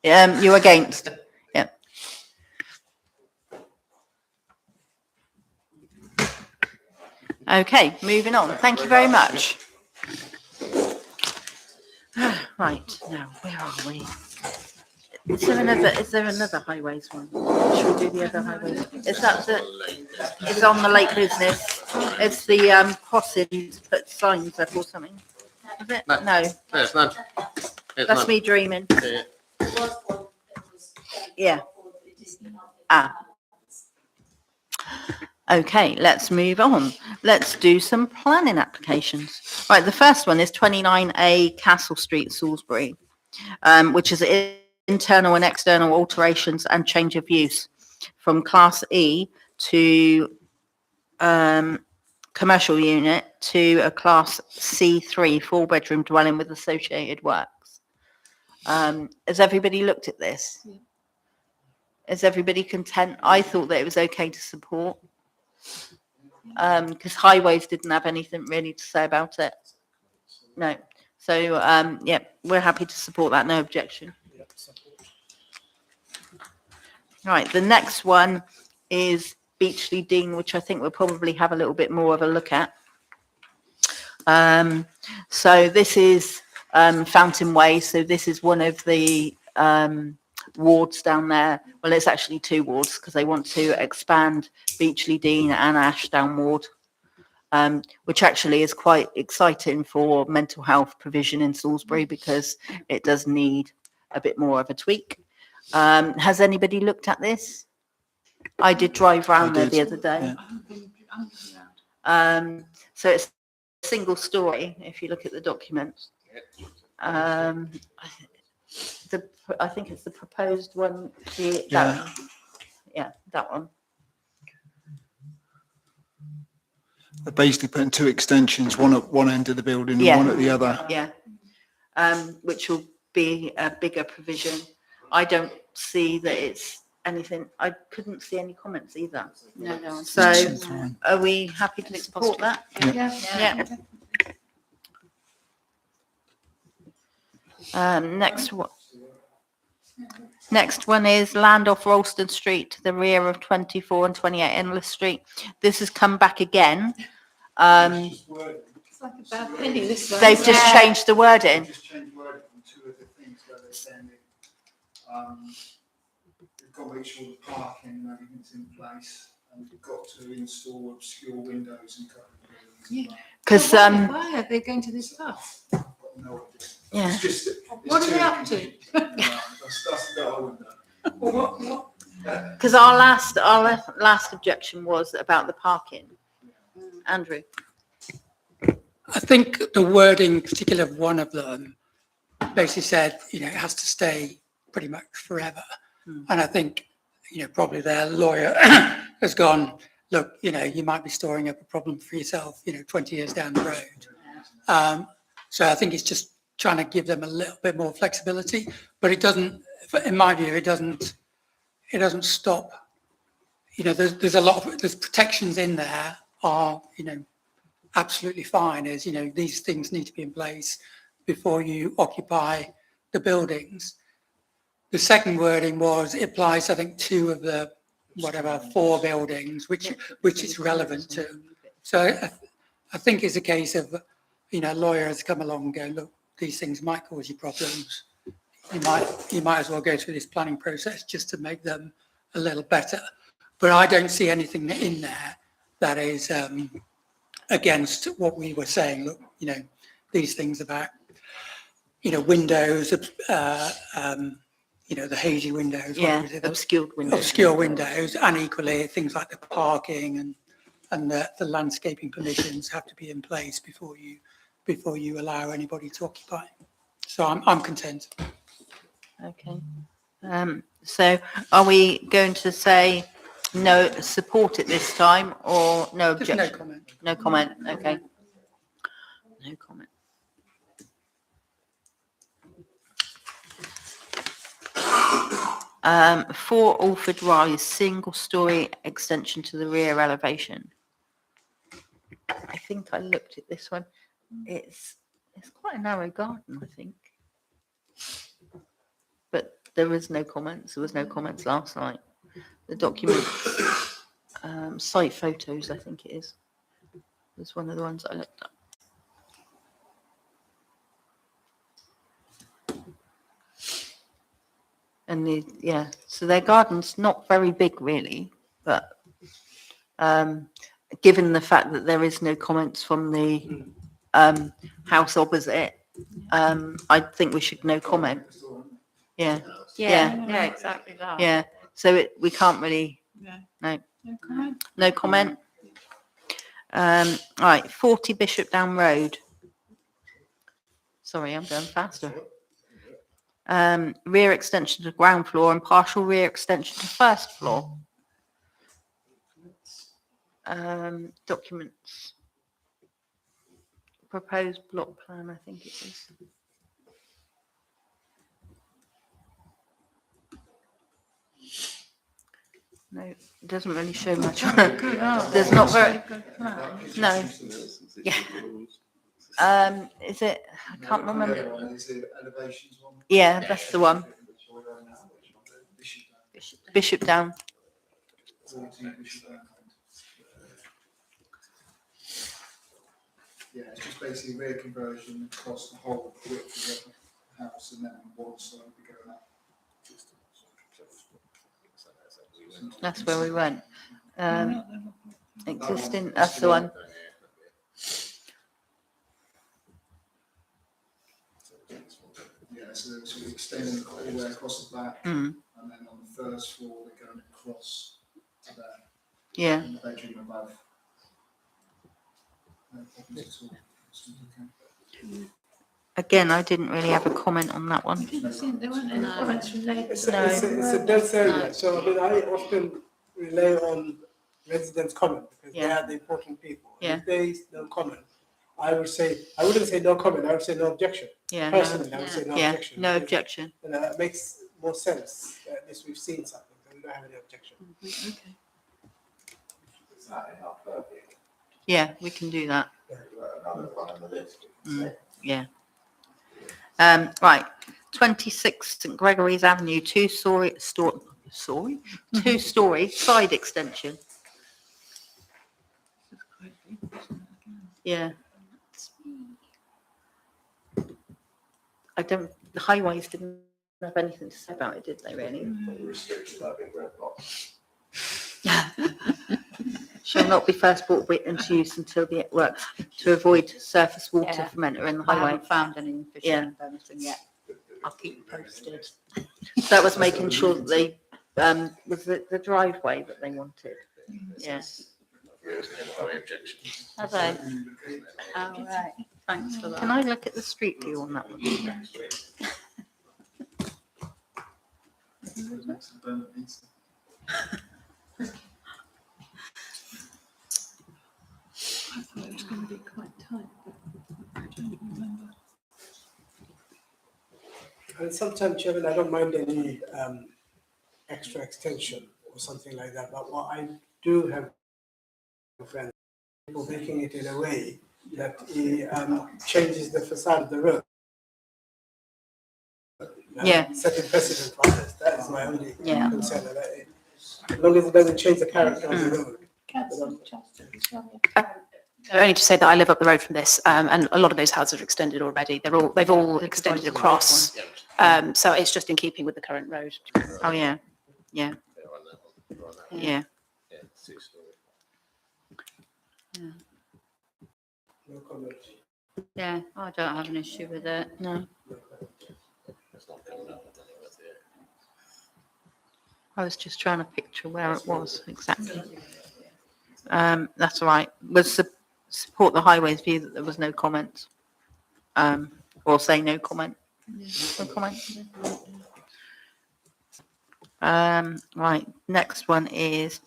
You against? Yeah. Okay, moving on. Thank you very much. Right, now, where are we? Is there another highways one? Should we do the other highways? Is that it's on the late business? It's the crossing to put signs up or something? Is it? No, There's none. that's me dreaming. Yeah. Okay, let's move on. Let's do some planning applications. Right, the first one is 29A Castle Street, Salisbury, which is internal and external alterations and change of use from Class E to commercial unit to a Class C3 4-bedroom dwelling with associated works. Has everybody looked at this? Is everybody content? I thought that it was okay to support. Because highways didn't have anything really to say about it. No. So, yeah, we're happy to support that, no objection. Right, the next one is Beachley Dean, which I think we'll probably have a little bit more of a look at. So this is Fountain Way. So this is one of the wards down there. Well, it's actually 2 wards because they want to expand Beachley Dean and Ashdown Ward, which actually is quite exciting for mental health provision in Salisbury because it does need a bit more of a tweak. Has anybody looked at this? I did drive round there the other day. So it's a single story, if you look at the documents. I think it's the proposed one. That one. They're basically putting 2 extensions, one at one end of the building and one at the other. Yeah. Which will be a bigger provision. I don't see that it's anything. I couldn't see any comments either. No. So are we happy to support that? Yeah. Next one is land off Ralston Street to the rear of 24 and 28 Endless Street. This has come back again. It's like a bad penny, this one. They've just changed the wording. Just change wording on 2 of the things where they're saying we've got to make sure the parking and everything's in place, and we've got to install obscure windows and cover. Because Why are they going to this path? I've got no idea. Yeah. It's just, What are they up to? That's the bit I wouldn't know. Because our last objection was about the parking. Andrew. I think the wording, particularly of one of them, basically said, it has to stay pretty much forever. And I think, probably their lawyer has gone, look, you might be storing up a problem for yourself, 20 years down the road. So I think it's just trying to give them a little bit more flexibility, but it doesn't, in my view, it doesn't stop. There's a lot of, there's protections in there are, absolutely fine, as these things need to be in place before you occupy the buildings. The second wording was, it applies, I think, 2 of the 4 buildings, which it's relevant to. So I think it's a case of, lawyers come along and go, look, these things might cause you problems. You might as well go through this planning process just to make them a little better. But I don't see anything in there that is against what we were saying. Look, these things about, windows, the hazy windows, Obscured windows. obscure windows, and equally things like the parking and the landscaping permissions have to be in place before you allow anybody to occupy. So I'm content. Okay. So are we going to say no support it this time or no Just objection? no comment. No comment. Okay. No comment. For Alford Rise, single story extension to the rear elevation. I think I looked at this one. It's quite a narrow garden, I think. But there is no comments. There was no comments last night. The document, site photos, I think it is. It's one of the ones I looked up. And so their garden's not very big really, but given the fact that there is no comments from the house opposite, I think we should no comment. Yeah. Yeah, exactly that. Yeah. So we can't really. No. No comment. No comment. Right, 40 Bishopdown Road. Sorry, I'm going faster. Rear extension to ground floor and partial rear extension to first floor. Documents. Proposed block plan, I think it is. No, it doesn't really show much. There's not very, no. Yeah. Is it, I can't remember. Yeah, that's the one. Bishop Down. Yeah, it's just basically rear conversion across the whole width of the house, and then on one side we go up. That's where we went. Existing, that's the one. Yeah, so we're extending all the way across the back, Mm. and then on the first floor they're going across to there. Yeah. In the bedroom above. No problems at all. It's okay. Again, I didn't really have a comment on that one. There weren't any comments from neighbours. It's a dense area, so I mean, I often rely on residents' comment because they Yeah. are the important people. Yeah. If there is no comment, I wouldn't say no comment, I would say no objection. Yeah. Personally, I would say no Yeah, objection. no because, objection. You know, that makes more sense. At least we've seen something, so we don't have any objection. Yeah, we can do that. Yeah. Right, 26 St Gregory's Avenue, two-story side extension. Yeah. The highways didn't have anything to say about it, did they really? Shall not be first brought into use until the works to avoid surface water Yeah. from entering the I highway. haven't found any Yeah. official anything yet. I'll keep you posted. That was making sure that they, was the driveway that they wanted. Yeah. Have they? All right, thanks for that. Can I look at the street view on that one? I thought it was going to be quite tight, but I don't remember. And sometimes, Chairman, I don't mind any extra extension or something like that, but what I do have friends, people making it in a way that it changes the facade of the road. Yeah. Setting precedent for others, that is my only Yeah. concern. That as long as it doesn't change the character of the road. Only to say that I live up the road from this, and a lot of those houses are extended already. They've all extended across. So it's just in keeping with the current road. Oh, yeah, yeah. Yeah. No comment. Yeah, I don't have an issue with it. No. I was just trying to picture where it was exactly. That's all right. Support the highways view that there was no comment. Or say no comment. No comment. Right, next one is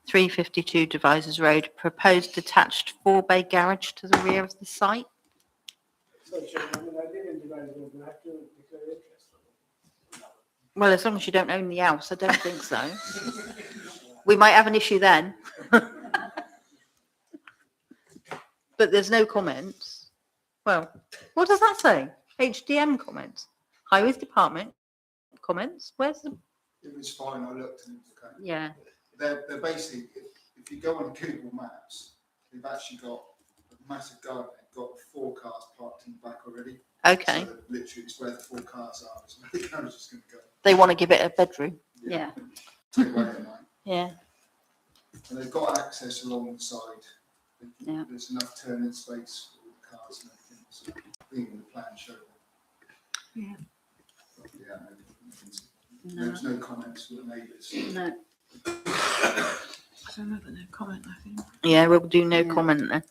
352 Devizes Road, proposed detached 4-bay garage to the rear of the site. So, Chairman, I mean, I live in Dubai, but I have to declare interest. Well, as long as you don't own the house, I don't think so. We might have an issue then. But there's no comments. Well, what does that say? HDM comments? Highways Department comments? Where's the, It was fine, I looked and it was okay. Yeah, They're basically, if you go on Google Maps, they've actually got a massive garden, they've got 4 cars parked in the back already. okay. So literally, it's where the 4 cars are, so the carriage is going to go. They want to give it a bedroom. yeah. Take away at night. Yeah. And they've got access along the side. Yeah. There's enough turning space for all the cars and everything, so I think the plan showed it. Yeah. But yeah, there was no comments from the neighbours. No. I don't know, but no comment, I think. Yeah, we'll do no comment then.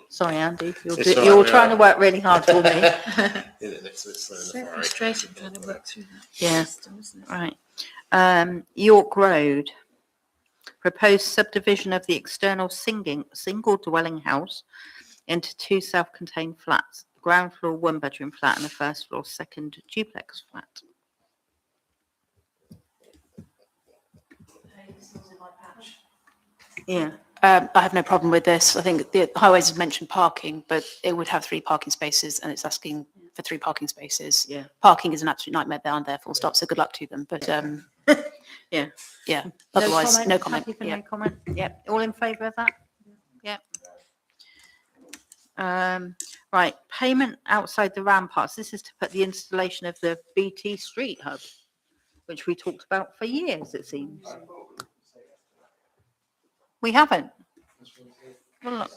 Sorry, Andy, It's all you're right, trying to work really hard for me. It's a bit slow in the So Friary. frustrating trying to work through that Yeah. system, isn't it? Right. York Road. Proposed subdivision of the external single dwelling house into two self-contained flats. Ground floor, one bedroom flat and a first floor, second duplex flat. Yeah. I have no problem with this. I think the highways has mentioned parking, but it would have 3 parking spaces and it's asking for 3 parking spaces. Yeah. Parking is an absolute nightmare there and there, full stop, so good luck to them, but, Yeah. yeah, otherwise, no comment. Happy for Yeah. no comment? Yep. All in favour of that? Yep. Right, payment outside the ramparts. This is to put the installation of the BT Street Hub, which we talked about for years, it seems. We haven't. Well, look.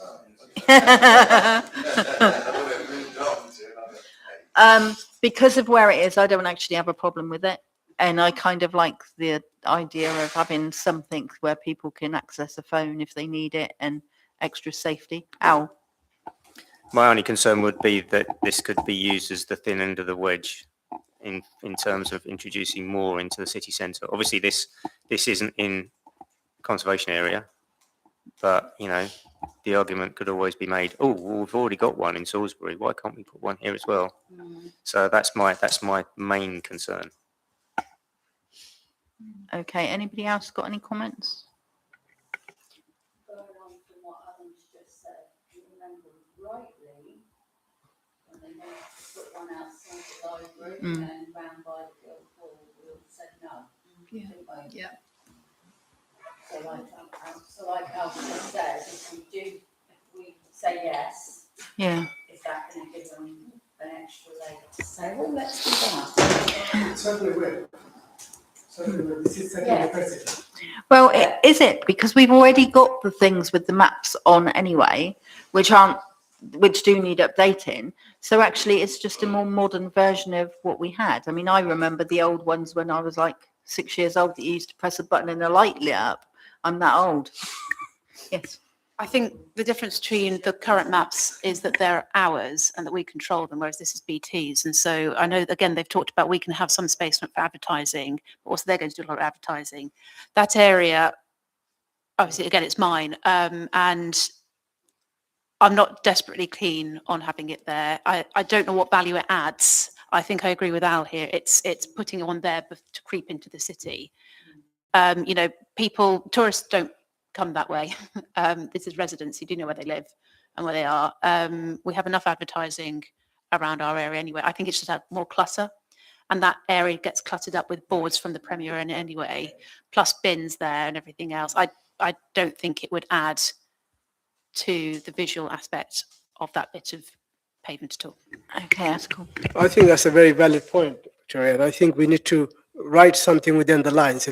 Because of where it is, I don't actually have a problem with it. And I kind of like the idea of having something where people can access a phone if they need it and extra safety. Al? My only concern would be that this could be used as the thin end of the wedge in terms of introducing more into the city centre. Obviously, this isn't in conservation area, but you know, the argument could always be made. Oh, well, we've already got one in Salisbury. Why can't we put one here as well? So that's my main concern. Okay, anybody else got any comments? Going on from what Adam's just said, do you remember rightly when they wanted to put one outside the library and round by the Guildhall, we all said no? Yeah. Didn't we? Yeah. So like Alfred says, if we say yes, Yeah. is that going to give them an extra leg to say, well, let's do that? Certainly will. Certainly will. This is setting a precedent. Well, is it? Because we've already got the things with the maps on anyway, which do need updating. So actually, it's just a more modern version of what we had. I mean, I remember the old ones when I was like 6 years old that you used to press a button and the light lit up. I'm that old. Yes. I think the difference between the current maps is that they're ours and that we control them, whereas this is BT's. And so I know, again, they've talked about we can have some space for advertising, but also they're going to do a lot of advertising. That area, obviously, again, it's mine. And I'm not desperately keen on having it there. I don't know what value it adds. I think I agree with Al here. It's putting it on there to creep into the city. You know, tourists don't come that way. This is residents. You do know where they live and where they are. We have enough advertising around our area anyway. I think it should have more clutter, and that area gets cluttered up with boards from the Premier anyway, plus bins there and everything else. I don't think it would add to the visual aspect of that bit of pavement at all. Okay, that's cool. I think that's a very valid point, Victoria. I think we need to write something within the lines.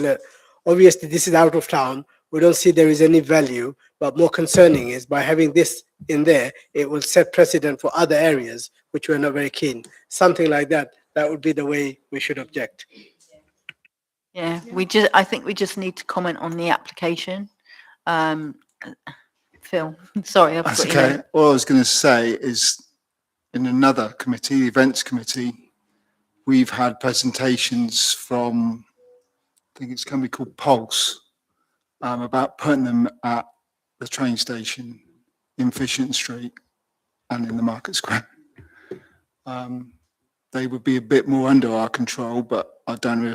Obviously, this is out of town. We don't see there is any value, but more concerning is by having this in there, it will set precedent for other areas, which we're not very keen. Something like that, that would be the way we should object. Yeah, I think we just need to comment on the application. Phil, sorry, I've That's got you. okay. All I was going to say is in another committee, the events committee, we've had presentations from, I think it's a company called Pulse, about putting them at the train station in Fisherton Street and in the Market Square. They would be a bit more under our control, but I don't know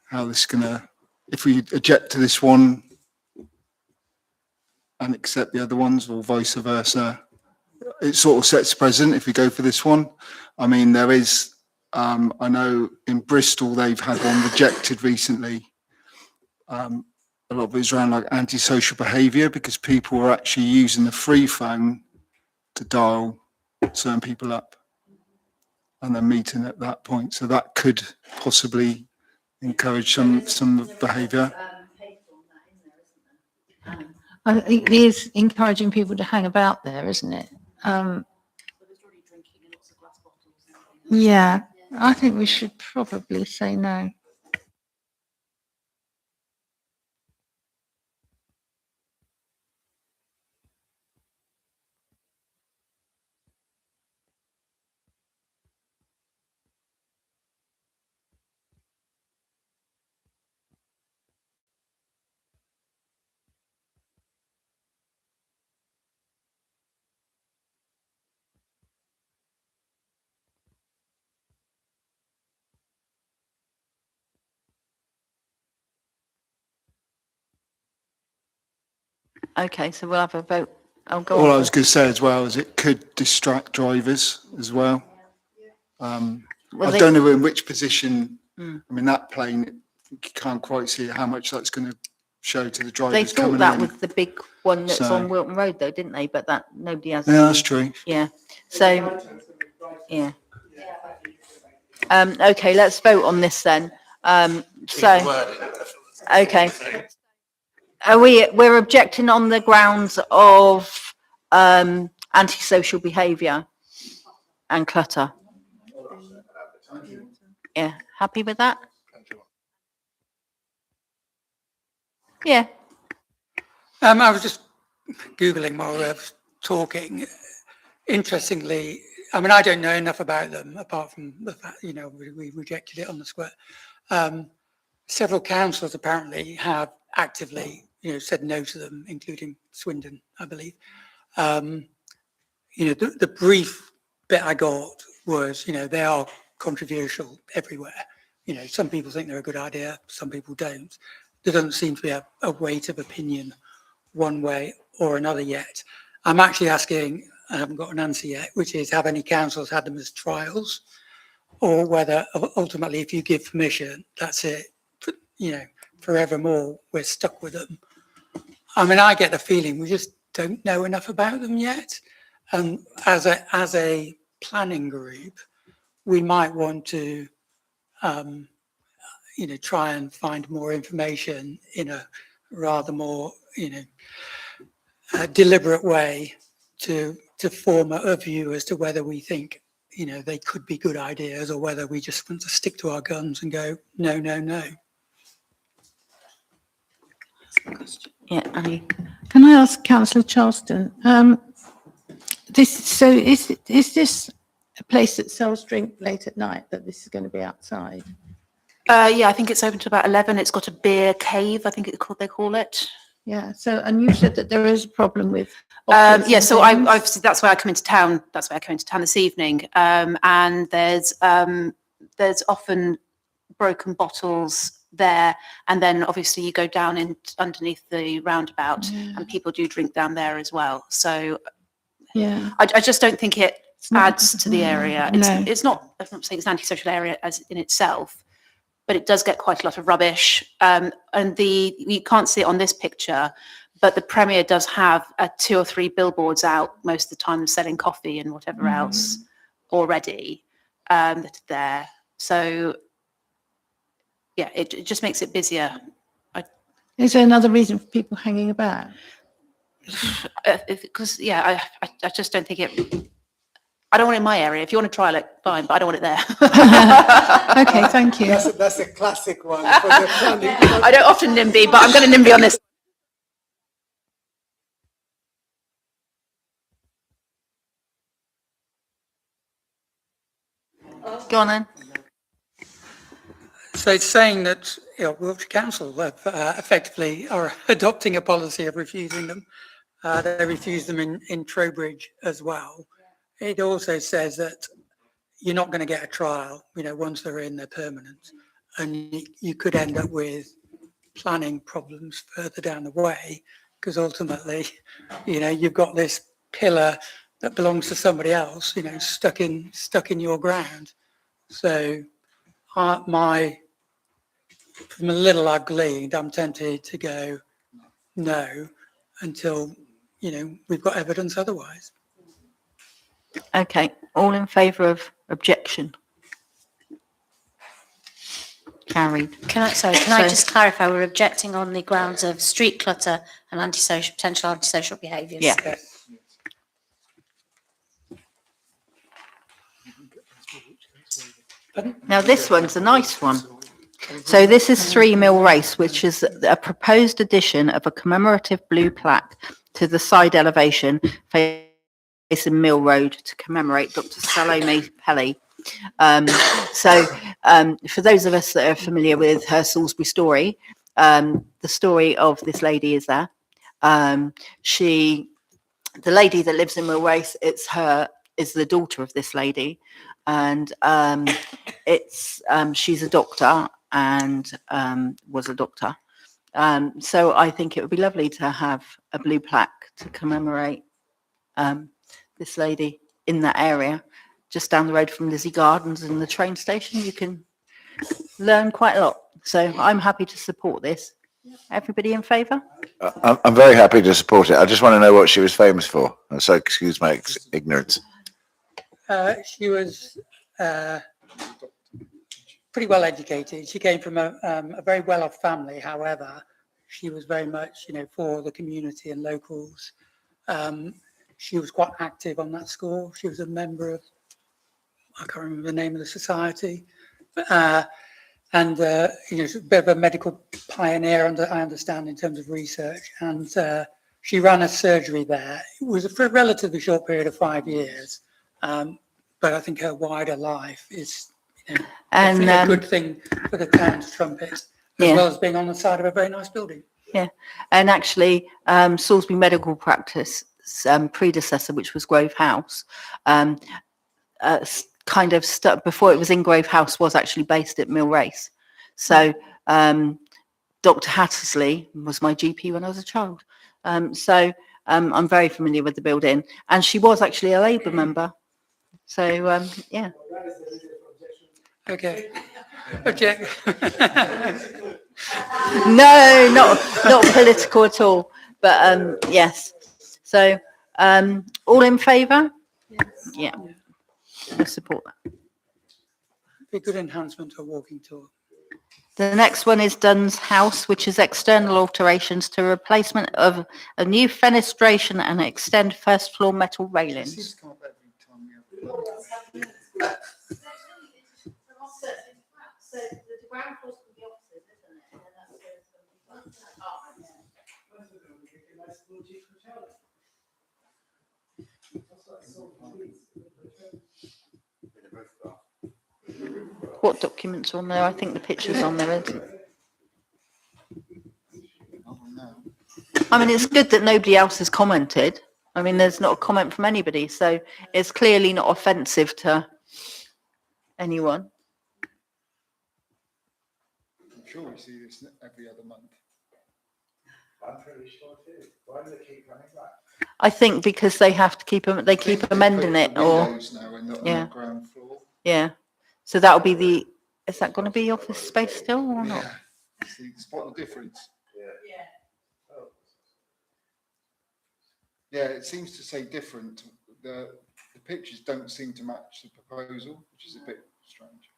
how this is going to, if we eject to this one and accept the other ones or vice versa, it sort of sets precedent if we go for this one. I mean, there is, I know in Bristol, they've had one rejected recently. A lot of it's around like antisocial behaviour because people are actually using the free phone to dial certain people up and they're meeting at that point. So that could possibly encourage some behaviour. I think it is encouraging people to hang about there, isn't it? Yeah, I think we should probably say no. Okay, so we'll have a vote. I'll go All on. I was going to say as well is it could distract drivers as well. Well, I they- don't know in which position, Mm. I mean, that plane, you can't quite see how much that's going to show to the They drivers thought coming that in. was the big one that's So- on Wilton Road though, didn't they? But that, nobody has. Yeah, that's true. Yeah, so, yeah. Okay, let's vote on this then. Okay. We're objecting on the grounds of, antisocial behaviour and clutter. Yeah, happy with that? Yeah, I was just Googling while we were talking. Interestingly, I mean, I don't know enough about them apart from the fact, we rejected it on the square. Several councils apparently have actively, said no to them, including Swindon, I believe. The brief bit I got was, they are controversial everywhere. Some people think they're a good idea, some people don't. There doesn't seem to be a weight of opinion one way or another yet. I'm actually asking, I haven't got an answer yet, which is have any councils had them as trials, or whether ultimately if you give permission, that's it, forevermore, we're stuck with them. I mean, I get the feeling we just don't know enough about them yet. And as a planning group, we might want to, try and find more information in a rather more, deliberate way to form a view as to whether we think, they could be good ideas or whether we just want to stick to our guns and go, no, no, no. yeah, Can I ask Councillor Charleston? Is this a place that sells drink late at night, that this is going to be outside? Yeah, I think it's open to about 11. It's got a beer cave, I think they call it. Yeah, so, and you said that there is a problem with. Yeah, offers so and I've, things. that's why I come into town. That's why I come into town this evening. And there's often broken bottles there, and then obviously you go down in underneath the roundabout, and people do drink down there as well. So Yeah. I just don't think it It's not- adds to the area. No. It's not. I'm not saying it's an antisocial area as in itself, but it does get quite a lot of rubbish. And you can't see it on this picture, but the Premier does have 2 or 3 billboards out most of the time selling coffee and whatever else already that are there. So yeah, it just makes it busier. Is there another reason for people hanging about? Because yeah, I just don't think it. I don't want it in my area. If you want to trial it, fine, but I don't want it there. Okay, thank you. That's a classic one for the planning. I don't often NIMBY, but I'm going to NIMBY on this. go on then. So it's saying that Wiltshire Council effectively are adopting a policy of refusing them. They refused them in Trowbridge as well. It also says that you're not going to get a trial, once they're in, they're permanent. And you could end up with planning problems further down the way, because ultimately, you've got this pillar that belongs to somebody else, stuck in your ground. So from a little I've gleaned, I'm tempted to go no until, we've got evidence otherwise. Okay, all in favour of objection? Carried. Can I So- just clarify, we're objecting on the grounds of street clutter and potential antisocial behaviours? Yeah. Now this one's a nice one. So this is 3 Mill Race, which is a proposed addition of a commemorative blue plaque to the side elevation facing Mill Road to commemorate Dr. Salome Pelly. For those of us that are familiar with her Salisbury story, the story of this lady is there. The lady that lives in Mill Race, is the daughter of this lady, and she's a doctor and was a doctor. So I think it would be lovely to have a blue plaque to commemorate this lady in that area, just down the road from Lizzie Gardens and the train station. You can learn quite a lot. So I'm happy to support this. Everybody in favour? I'm very happy to support it. I just want to know what she was famous for. So excuse my ignorance. She was pretty well educated. She came from a very well-off family. However, she was very much, for the community and locals. She was quite active on that score. She was a member of, I can't remember the name of the society, and she's a bit of a medical pioneer, I understand, in terms of research. And she ran a surgery there. It was for a relatively short period of 5 years, but I think her wider life is definitely a good thing for the town to trumpet, as well as being on the side of a very nice building. Yeah, and actually, Salisbury Medical Practice predecessor, which was Grove House, kind of stuck before it was in Grove House, was actually based at Mill Race. So Dr. Hattersley was my GP when I was a child. So I'm very familiar with the building, and she was actually a Labour member. So yeah. Okay. Object. No, not political at all. But yes. So all in favour? Yeah. I support that. Be a good enhancement to a walking tour. The next one is Dunn's House, which is external alterations to replacement of a new fenestration and extend first floor metal railings. What documents are on there? I think the picture's on there, isn't it? I mean, it's good that nobody else has commented. I mean, there's not a comment from anybody, so it's clearly not offensive to anyone. I'm sure we see this every other month. I'm pretty sure too. Why do they keep running back? I think because they have to keep amending it, or yeah, ground floor. Yeah. So that'll be is that going to be office space still or not? Yeah. See, spot the difference. Yeah, it seems to say different. The pictures don't seem to match the proposal, which is a bit strange.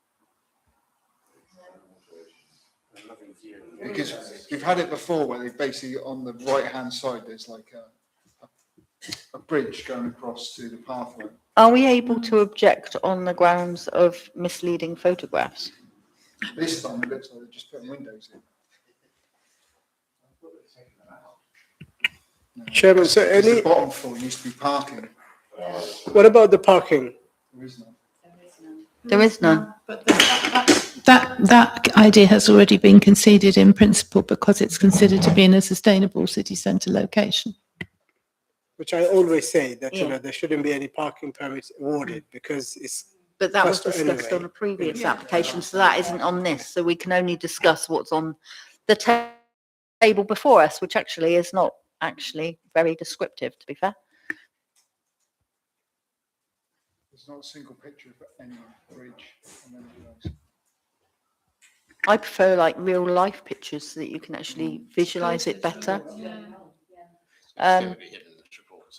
Because we've had it before where they basically on the right hand side there's like a bridge going across to the pathway. Are we able to object on the grounds of misleading photographs? This time it looks like they're just putting windows in. No, Chairman, so the bottom floor used to be parking. What about the parking? There is none. There is none. But that idea has already been conceded in principle because it's considered to be in a sustainable city centre location. Which I always say that there shouldn't be any parking permits awarded because it's. But that was discussed on a previous application, so that isn't on this. So we can only discuss what's on the table before us, which actually is not actually very descriptive, to be fair. There's not a single picture of any bridge on anything else. I prefer like real life pictures so that you can actually visualize it better.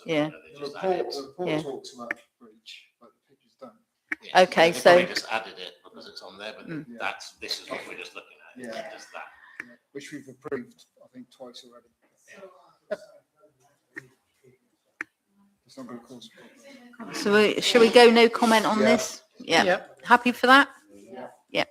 Yeah. The report talks about the bridge, but the pictures don't. Yeah, Okay, they so probably just added it because it's on there, but this is what we're just looking at. Yeah. Just that. Yeah, which we've approved, I think, twice already. It's not going to cause a problem. So shall we go no comment on this? Yeah. Yep. Happy for that? Yeah.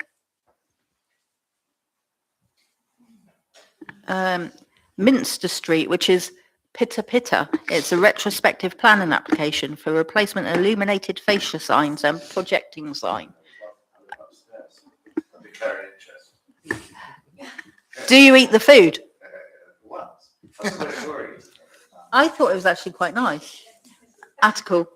Minster Street, which is Pitta Pitta. It's a retrospective planning application for replacement of illuminated fascia signs and projecting sign. That'd be very interesting. Do you eat the food? What? That's what it's worried. I thought it was actually quite nice. Article.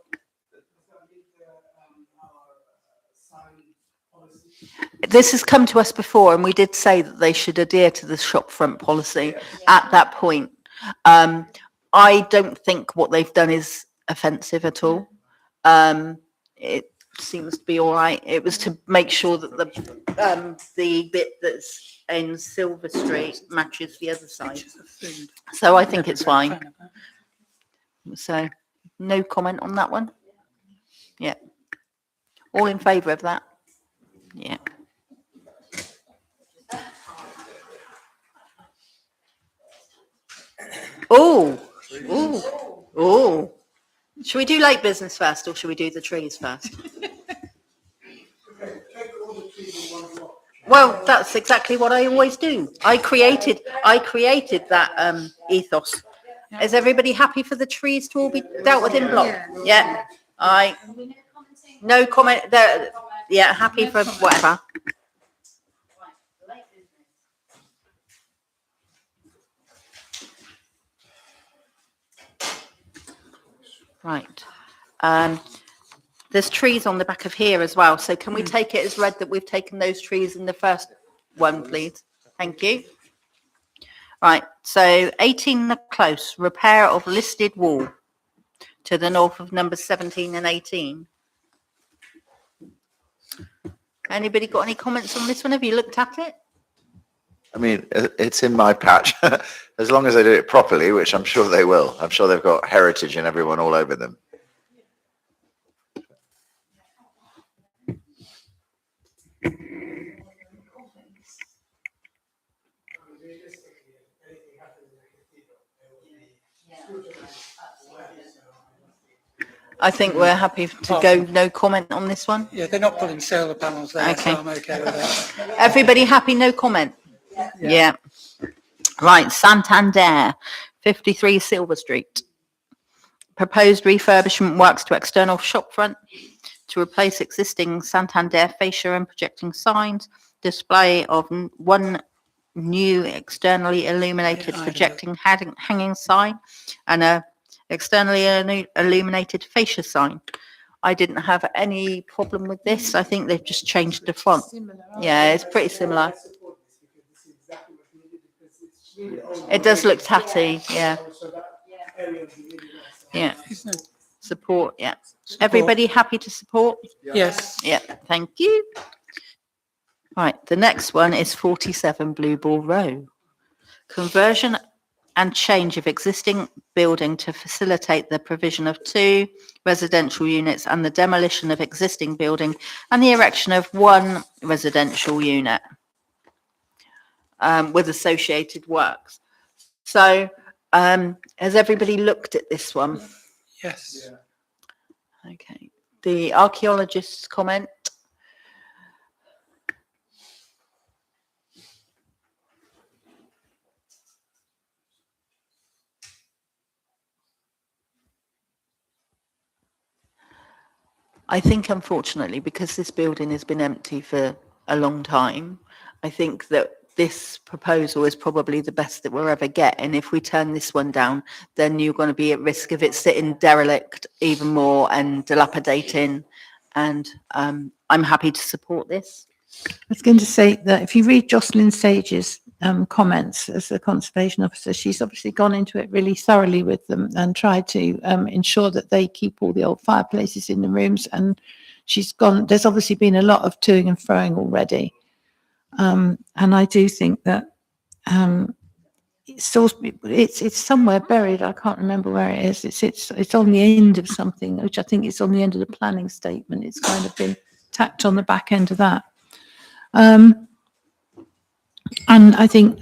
this has come to us before, and we did say that they should adhere to the shop front policy at that point. I don't think what they've done is offensive at all. It seems to be all right. It was to make sure that the bit that's in Silver Street matches the other side. So I think it's fine. So no comment on that one? Yeah. All in favour of that? Yeah. Oh, oh, oh. Should we do late business first, or should we do the trees first? Well, that's exactly what I always do. I created that ethos. Is everybody happy for the trees to all be dealt with in block? Yeah. No comment there. Yeah, happy for whatever. Right. There's trees on the back of here as well. So can we take it as read that we've taken those trees in the first one, please? Thank you. Right. So 18 the close, repair of listed wall to the north of numbers 17 and 18. Anybody got any comments on this one? Have you looked at it? I mean, it's in my patch, as long as they do it properly, which I'm sure they will. I'm sure they've got heritage and everyone all over them. I think we're happy to go no comment on this one. Yeah, they're not putting solar panels there, Okay. so I'm okay with that. Everybody happy, no comment? Yeah. Right, Santander, 53 Silver Street. Proposed refurbishment works to external shop front to replace existing Santander fascia and projecting signs, display of one new externally illuminated projecting hanging sign and a externally illuminated fascia sign. I didn't have any problem with this. I think they've just changed the font. Yeah, it's pretty similar. It does look tatty, yeah. Yeah. Support, yeah. Everybody happy to support? Yes. Yeah, thank you. Right, the next one is 47 Blue Ball Row. Conversion and change of existing building to facilitate the provision of 2 residential units and the demolition of existing building and the erection of 1 residential unit with associated works. So has everybody looked at this one? Yes. Okay. The archaeologist's comment. I think, unfortunately, because this building has been empty for a long time, I think that this proposal is probably the best that we'll ever get. And if we turn this one down, then you're going to be at risk of it sitting derelict even more and dilapidating. And I'm happy to support this. I was going to say that if you read Jocelyn Sage's comments as a conservation officer, she's obviously gone into it really thoroughly with them and tried to ensure that they keep all the old fireplaces in the rooms. And there's obviously been a lot of toing and froing already. And I do think that it's somewhere buried. I can't remember where it is. It's on the end of something, which I think is on the end of the planning statement. It's kind of been tacked on the back end of that. And I think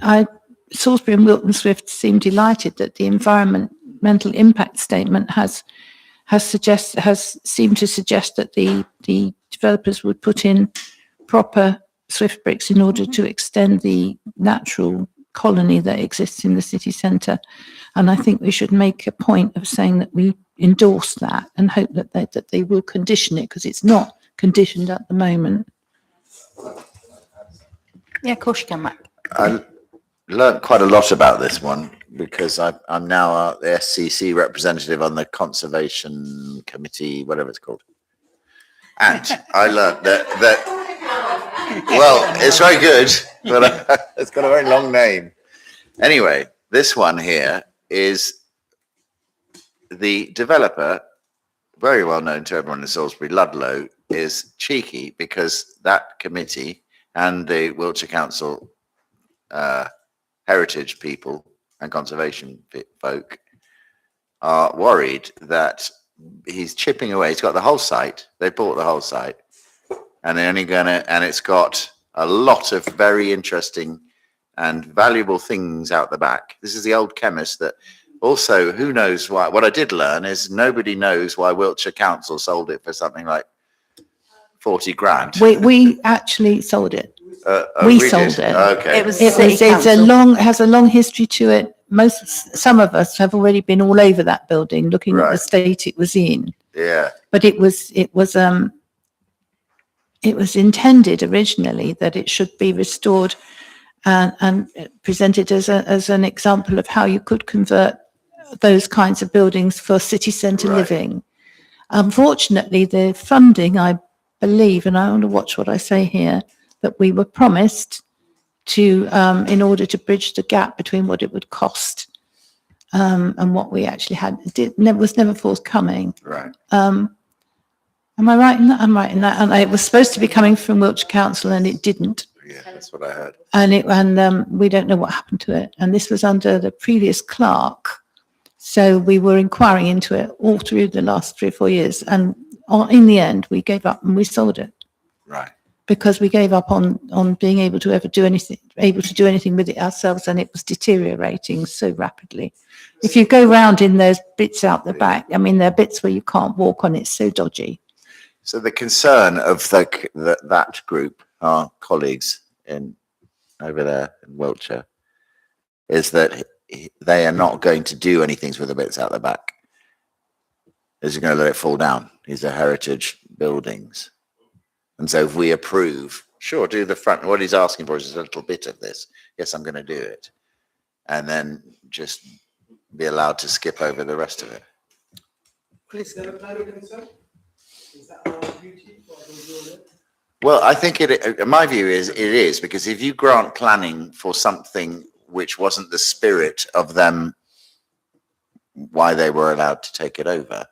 Salisbury and Wilton Swift seem delighted that the environmental impact statement has seemed to suggest that the developers would put in proper Swift bricks in order to extend the natural colony that exists in the city centre. And I think we should make a point of saying that we endorse that and hope that they will condition it, because it's not conditioned at the moment. Yeah, of course you can, Matt. I learned quite a lot about this one because I'm now the SCC representative on the Conservation Committee, whatever it's called. And I learned that Well, it's very good, but it's got a very long name. Anyway, this one here is the developer, very well known to everyone in Salisbury, Ludlow, is cheeky because that committee and the Wiltshire Council heritage people and conservation folk are worried that he's chipping away. He's got the whole site. They bought the whole site, and they're only and it's got a lot of very interesting and valuable things out the back. This is the old chemist that also, who knows why. What I did learn is nobody knows why Wiltshire Council sold it for something like 40 grand. We actually sold it. We sold it. Okay. It was It City was, it's a Council. long, has a long history to it. Some of us have already been all over that building, looking at the Right. state it was in. Yeah. But it was intended originally that it should be restored and presented as an example of how you could convert those kinds of buildings for city centre Right. living. Unfortunately, the funding, I believe, and I want to watch what I say here, that we were promised to, in order to bridge the gap between what it would cost and what we actually had, was never forthcoming. Right. Am I right in that? I'm right in that. And it was supposed to be coming from Wiltshire Council and it didn't. Yeah, that's what I heard. And we don't know what happened to it. And this was under the previous clerk. So we were inquiring into it all through the last 3 or 4 years. And in the end, we gave up and we sold it Right. because we gave up on being able to do anything with it ourselves. And it was deteriorating so rapidly. If you go round in those bits out the back, I mean, there are bits where you can't walk on. It's so dodgy. So the concern of that group, our colleagues over there in Wiltshire, is that they are not going to do anything with the bits out the back. Is going to let it fall down. These are heritage buildings. And so if we approve, sure, do the front. What he's asking for is a little bit of this. Yes, I'm going to do it. And then just be allowed to skip over the rest of it. Is there a planning concern? Is that our duty or do it? Well, I think my view is it is, because if you grant planning for something which wasn't the spirit of them, why they were allowed to take it over.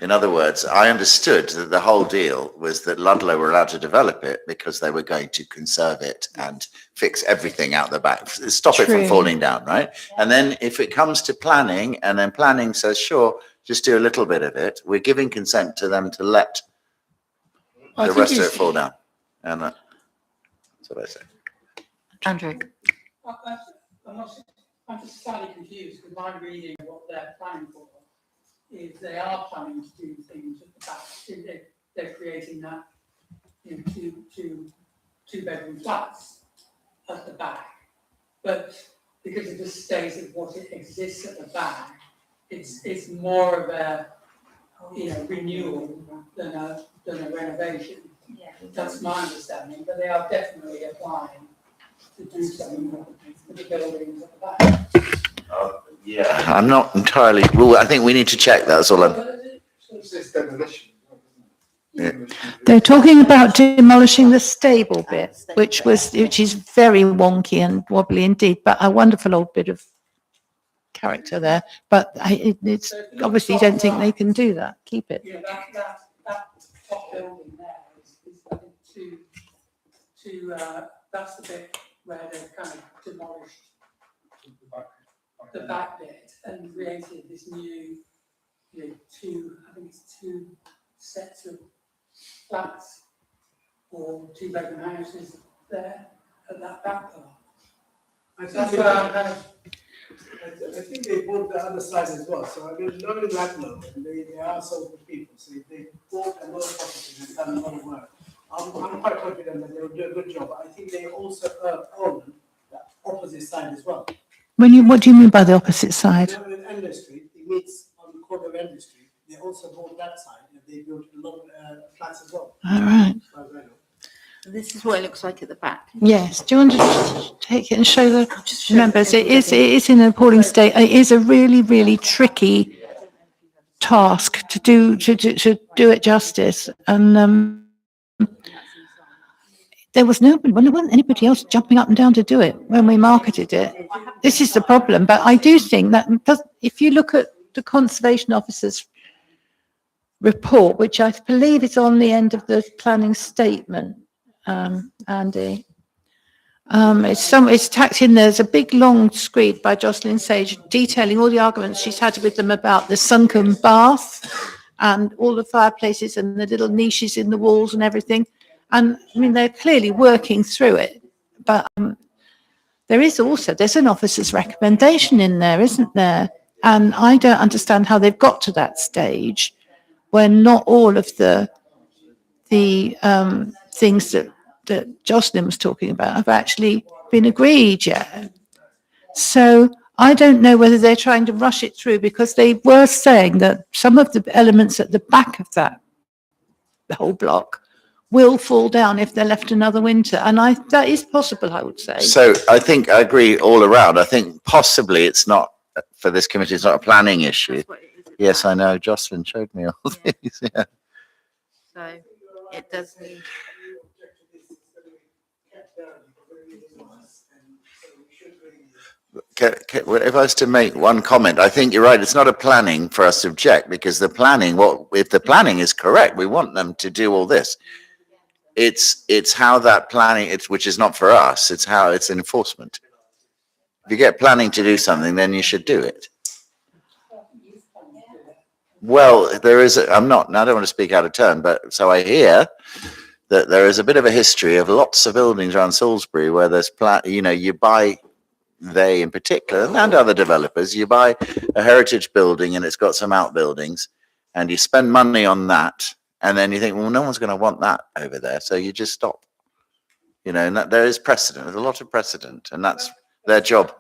In other words, I understood that the whole deal was that Ludlow were allowed to develop it because they were going to conserve it and fix everything out the back, stop it from True. falling down, right? And then if it comes to planning, and then planning says, sure, just do a little bit of it, we're giving consent to them to let the rest of it fall down. And that's what I say. Andrew. I'm just slightly confused because my reading of what they're planning for is they are planning to do things at the back. They're creating that, two-bedroom flats at the back. But because of the state of what it exists at the back, it's more of a renewal than a renovation. Yeah. That's my understanding, but they are definitely applying to do something with the buildings at the back. Yeah, I'm not entirely, well, I think we need to check, that's all I'm. Yeah. They're talking about demolishing the stable bit, which is very wonky and wobbly indeed, but a wonderful old bit of character there. But it's obviously you don't think they can do that. Keep it. Yeah, that top building there is I think that's the bit where they've kind of demolished the back bit and created this new, two sets of flats or two-bedroom houses there at that back part. That's where I'm kind of. I think they bought the other side as well. So I mean, not in Ludlow, and they are some good people. So they bought a lot of properties and done a lot of work. I'm quite confident that they will do a good job. I think they also own the opposite side as well. What do you mean by the opposite side? In Endor Street, it meets on the corner of Endor Street. They also bought that side, and they built a lot of flats as well. All right. As far as I know. This is what it looks like at the back. Yes. Do you want to take it and show the members? It is in an appalling state. It is a really, really tricky task to do it justice. And there was nobody, well, there wasn't anybody else jumping up and down to do it when we marketed it. This is the problem. But I do think that if you look at the conservation officer's report, which I believe is on the end of the planning statement, Andy. It's tacked in. There's a big long screed by Jocelyn Sage detailing all the arguments she's had with them about the sunken bath and all the fireplaces and the little niches in the walls and everything. And I mean, they're clearly working through it. But there's an officer's recommendation in there, isn't there? And I don't understand how they've got to that stage when not all of the things that Jocelyn was talking about have actually been agreed yet. So I don't know whether they're trying to rush it through, because they were saying that some of the elements at the back of the whole block will fall down if they're left another winter. And that is possible, I would say. So I think I agree all around. I think possibly it's not, for this committee, it's not a planning issue. Yes, I know. Jocelyn showed me all these. Yeah. So it does need. If I was to make one comment, I think you're right. It's not a planning for us to object, because the planning, if the planning is correct, we want them to do all this. It's how that planning, which is not for us, it's how it's enforcement. If you get planning to do something, then you should do it. Well, I don't want to speak out of turn, but so I hear that there is a bit of a history of lots of buildings around Salisbury where there's you buy, they in particular, and other developers, you buy a heritage building and it's got some outbuildings and you spend money on that, and then you think, well, no one's going to want that over there, so you just stop. And that there is precedent. There's a lot of precedent, and that's their job.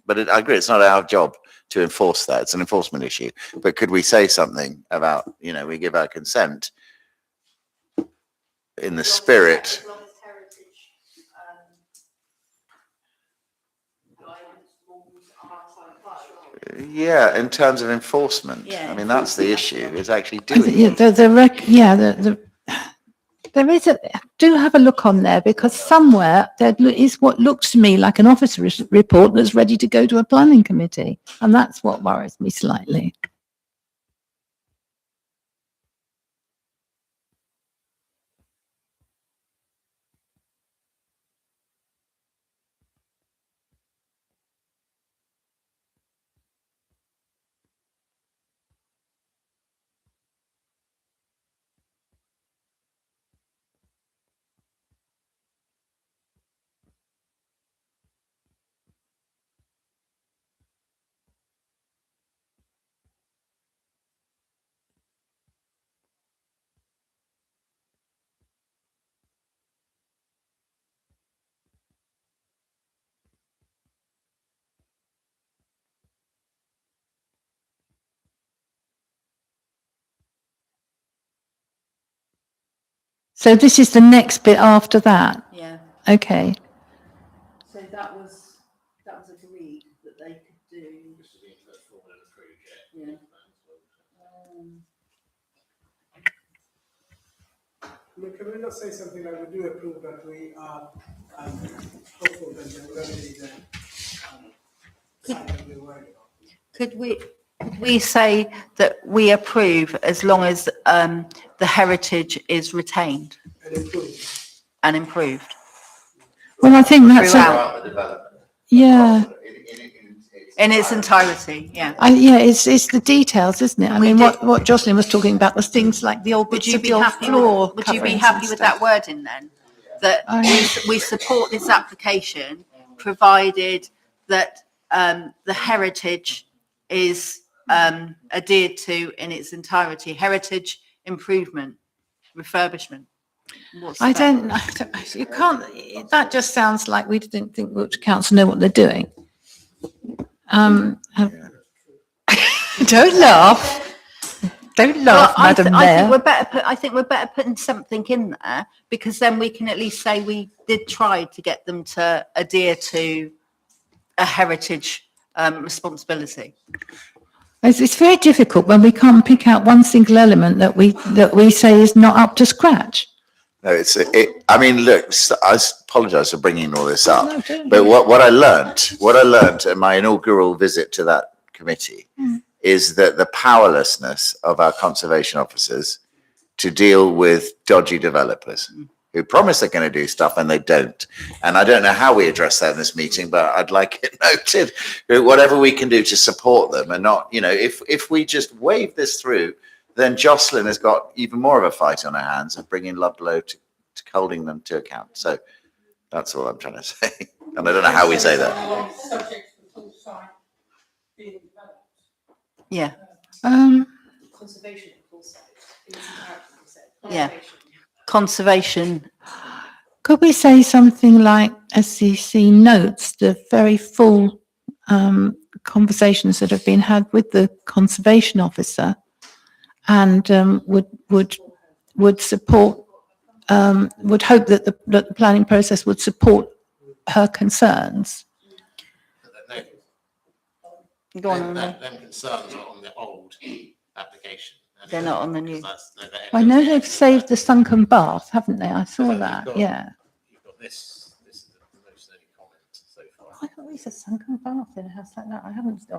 But I agree, it's not our job to enforce that. It's an enforcement issue. But could we say something about, we give our consent in the spirit? Yeah, in terms of enforcement. Yeah. I mean, that's the issue, is actually doing it. Do have a look on there, because somewhere there is what looks to me like an officer's report that's ready to go to a planning committee. And that's what worries me slightly. So this is the next bit after that? Yeah. Okay. So that was agreed that they could do. Yeah. Can we not say something like we do approve, but we are hopeful that there will be the sign that we're worried about? Could we say that we approve as long as the heritage is retained and improved? Well, I think that's Throughout. yeah. In its entirety, yeah. It's the details, isn't it? I mean, what Jocelyn was talking about was things like the old Would bits you of be the old happy floor. would you be coverings happy and with stuff. that wording then? That we support this application, provided that the heritage is adhered to in its entirety, heritage improvement, refurbishment. I don't, you can't, that just sounds like we didn't think Wiltshire Council know what they're doing. Don't laugh. Don't laugh, Madam Mayor. I think we're better putting something in there, because then we can at least say we did try to get them to adhere to a heritage responsibility. It's very difficult when we can't pick out one single element that we say is not up to scratch. No, I mean, look, I apologise for bringing all this up, No, don't but do. what I learned at my inaugural visit to that committee is that the powerlessness of our conservation officers to deal with dodgy developers who promise they're going to do stuff and they don't. And I don't know how we address that in this meeting, but I'd like it noted, whatever we can do to support them and not, if we just wave this through, then Jocelyn has got even more of a fight on her hands of bringing Ludlow to holding them to account. So that's all I'm trying to say. And I don't know how we say that. Yeah, Conservation of full site. yeah. Conservation, Could we say something like SCC notes the very full conversations that have been had with the conservation officer, and would support, would hope that the planning process would support her concerns? go on. Them concerns are on the old application. They're not on the new. I know they've saved the sunken bath, haven't they? I saw So you've that, got- yeah. You've got this is the most only comment so far. I thought we said sunken bath in a house like that.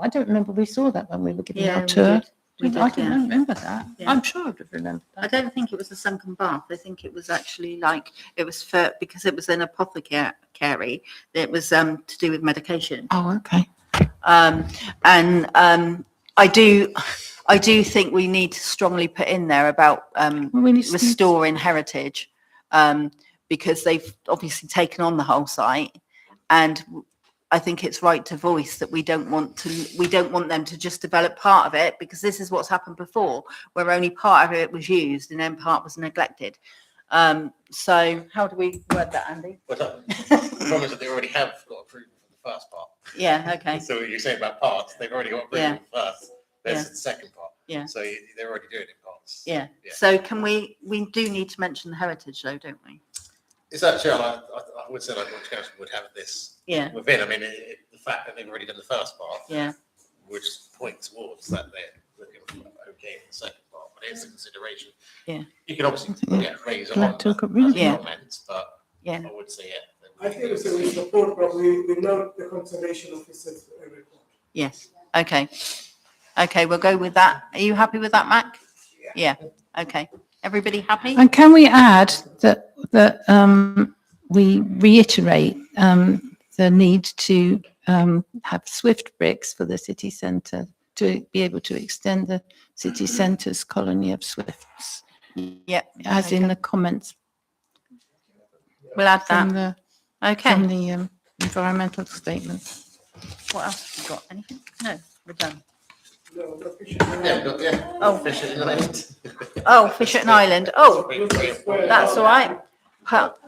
I don't remember we saw that when we were giving Yeah, our we tour. did. We did, I don't yeah. remember that. Yeah. I'm sure I would have remembered I that. don't think it was a sunken bath. I think it was actually like, it was because it was an apothecary. It was to do with medication. Oh, okay. I do think we need to strongly put in there about We need to- restoring heritage, because they've obviously taken on the whole site, and I think it's right to voice that we don't want them to just develop part of it, because this is what's happened before, where only part of it was used and then part was neglected. So how do we word that, Andy? But the problem is that they already have got approval for the first part. Yeah, okay. So what you're saying about parts, they've already got approval for first. There's Yeah. the second part. Yeah. So they're already doing it in parts. Yeah. Yeah. So can we do need to mention the heritage though, don't we? It's actually, I would say like Lodge Council would have this Yeah, within. I mean, the fact that they've already done the first part yeah, would point towards that they're looking for okay in the second part, but it's a consideration. Yeah. You can obviously raise it Like on to that look at really- as Yeah. comments, but yeah. I would say, I think we say we support, but we note the conservation officer's report. Yes. Okay. Okay, we'll go with that. Are you happy with that, Mac? Yeah. Okay. Everybody happy? And can we add that we reiterate the need to have swift bricks for the city centre to be able to extend the city centre's colony of swifts, Yep. as in the comments We'll add from that. the Okay. environmental statement. What else have we got? Anything? No, we're done. yeah. Oh. Fish it in the left. Oh, Fisherton Island. Oh, that's all right.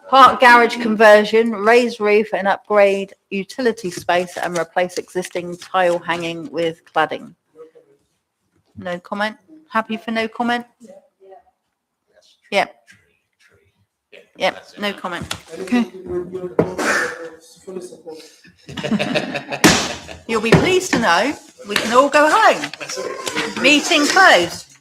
Park garage conversion, raise roof and upgrade utility space and replace existing tile hanging with cladding. No comment? Happy for no comment? Yep. Yep, no comment. Okay. Fully support. You'll be pleased to know we can all go home. Meeting closed.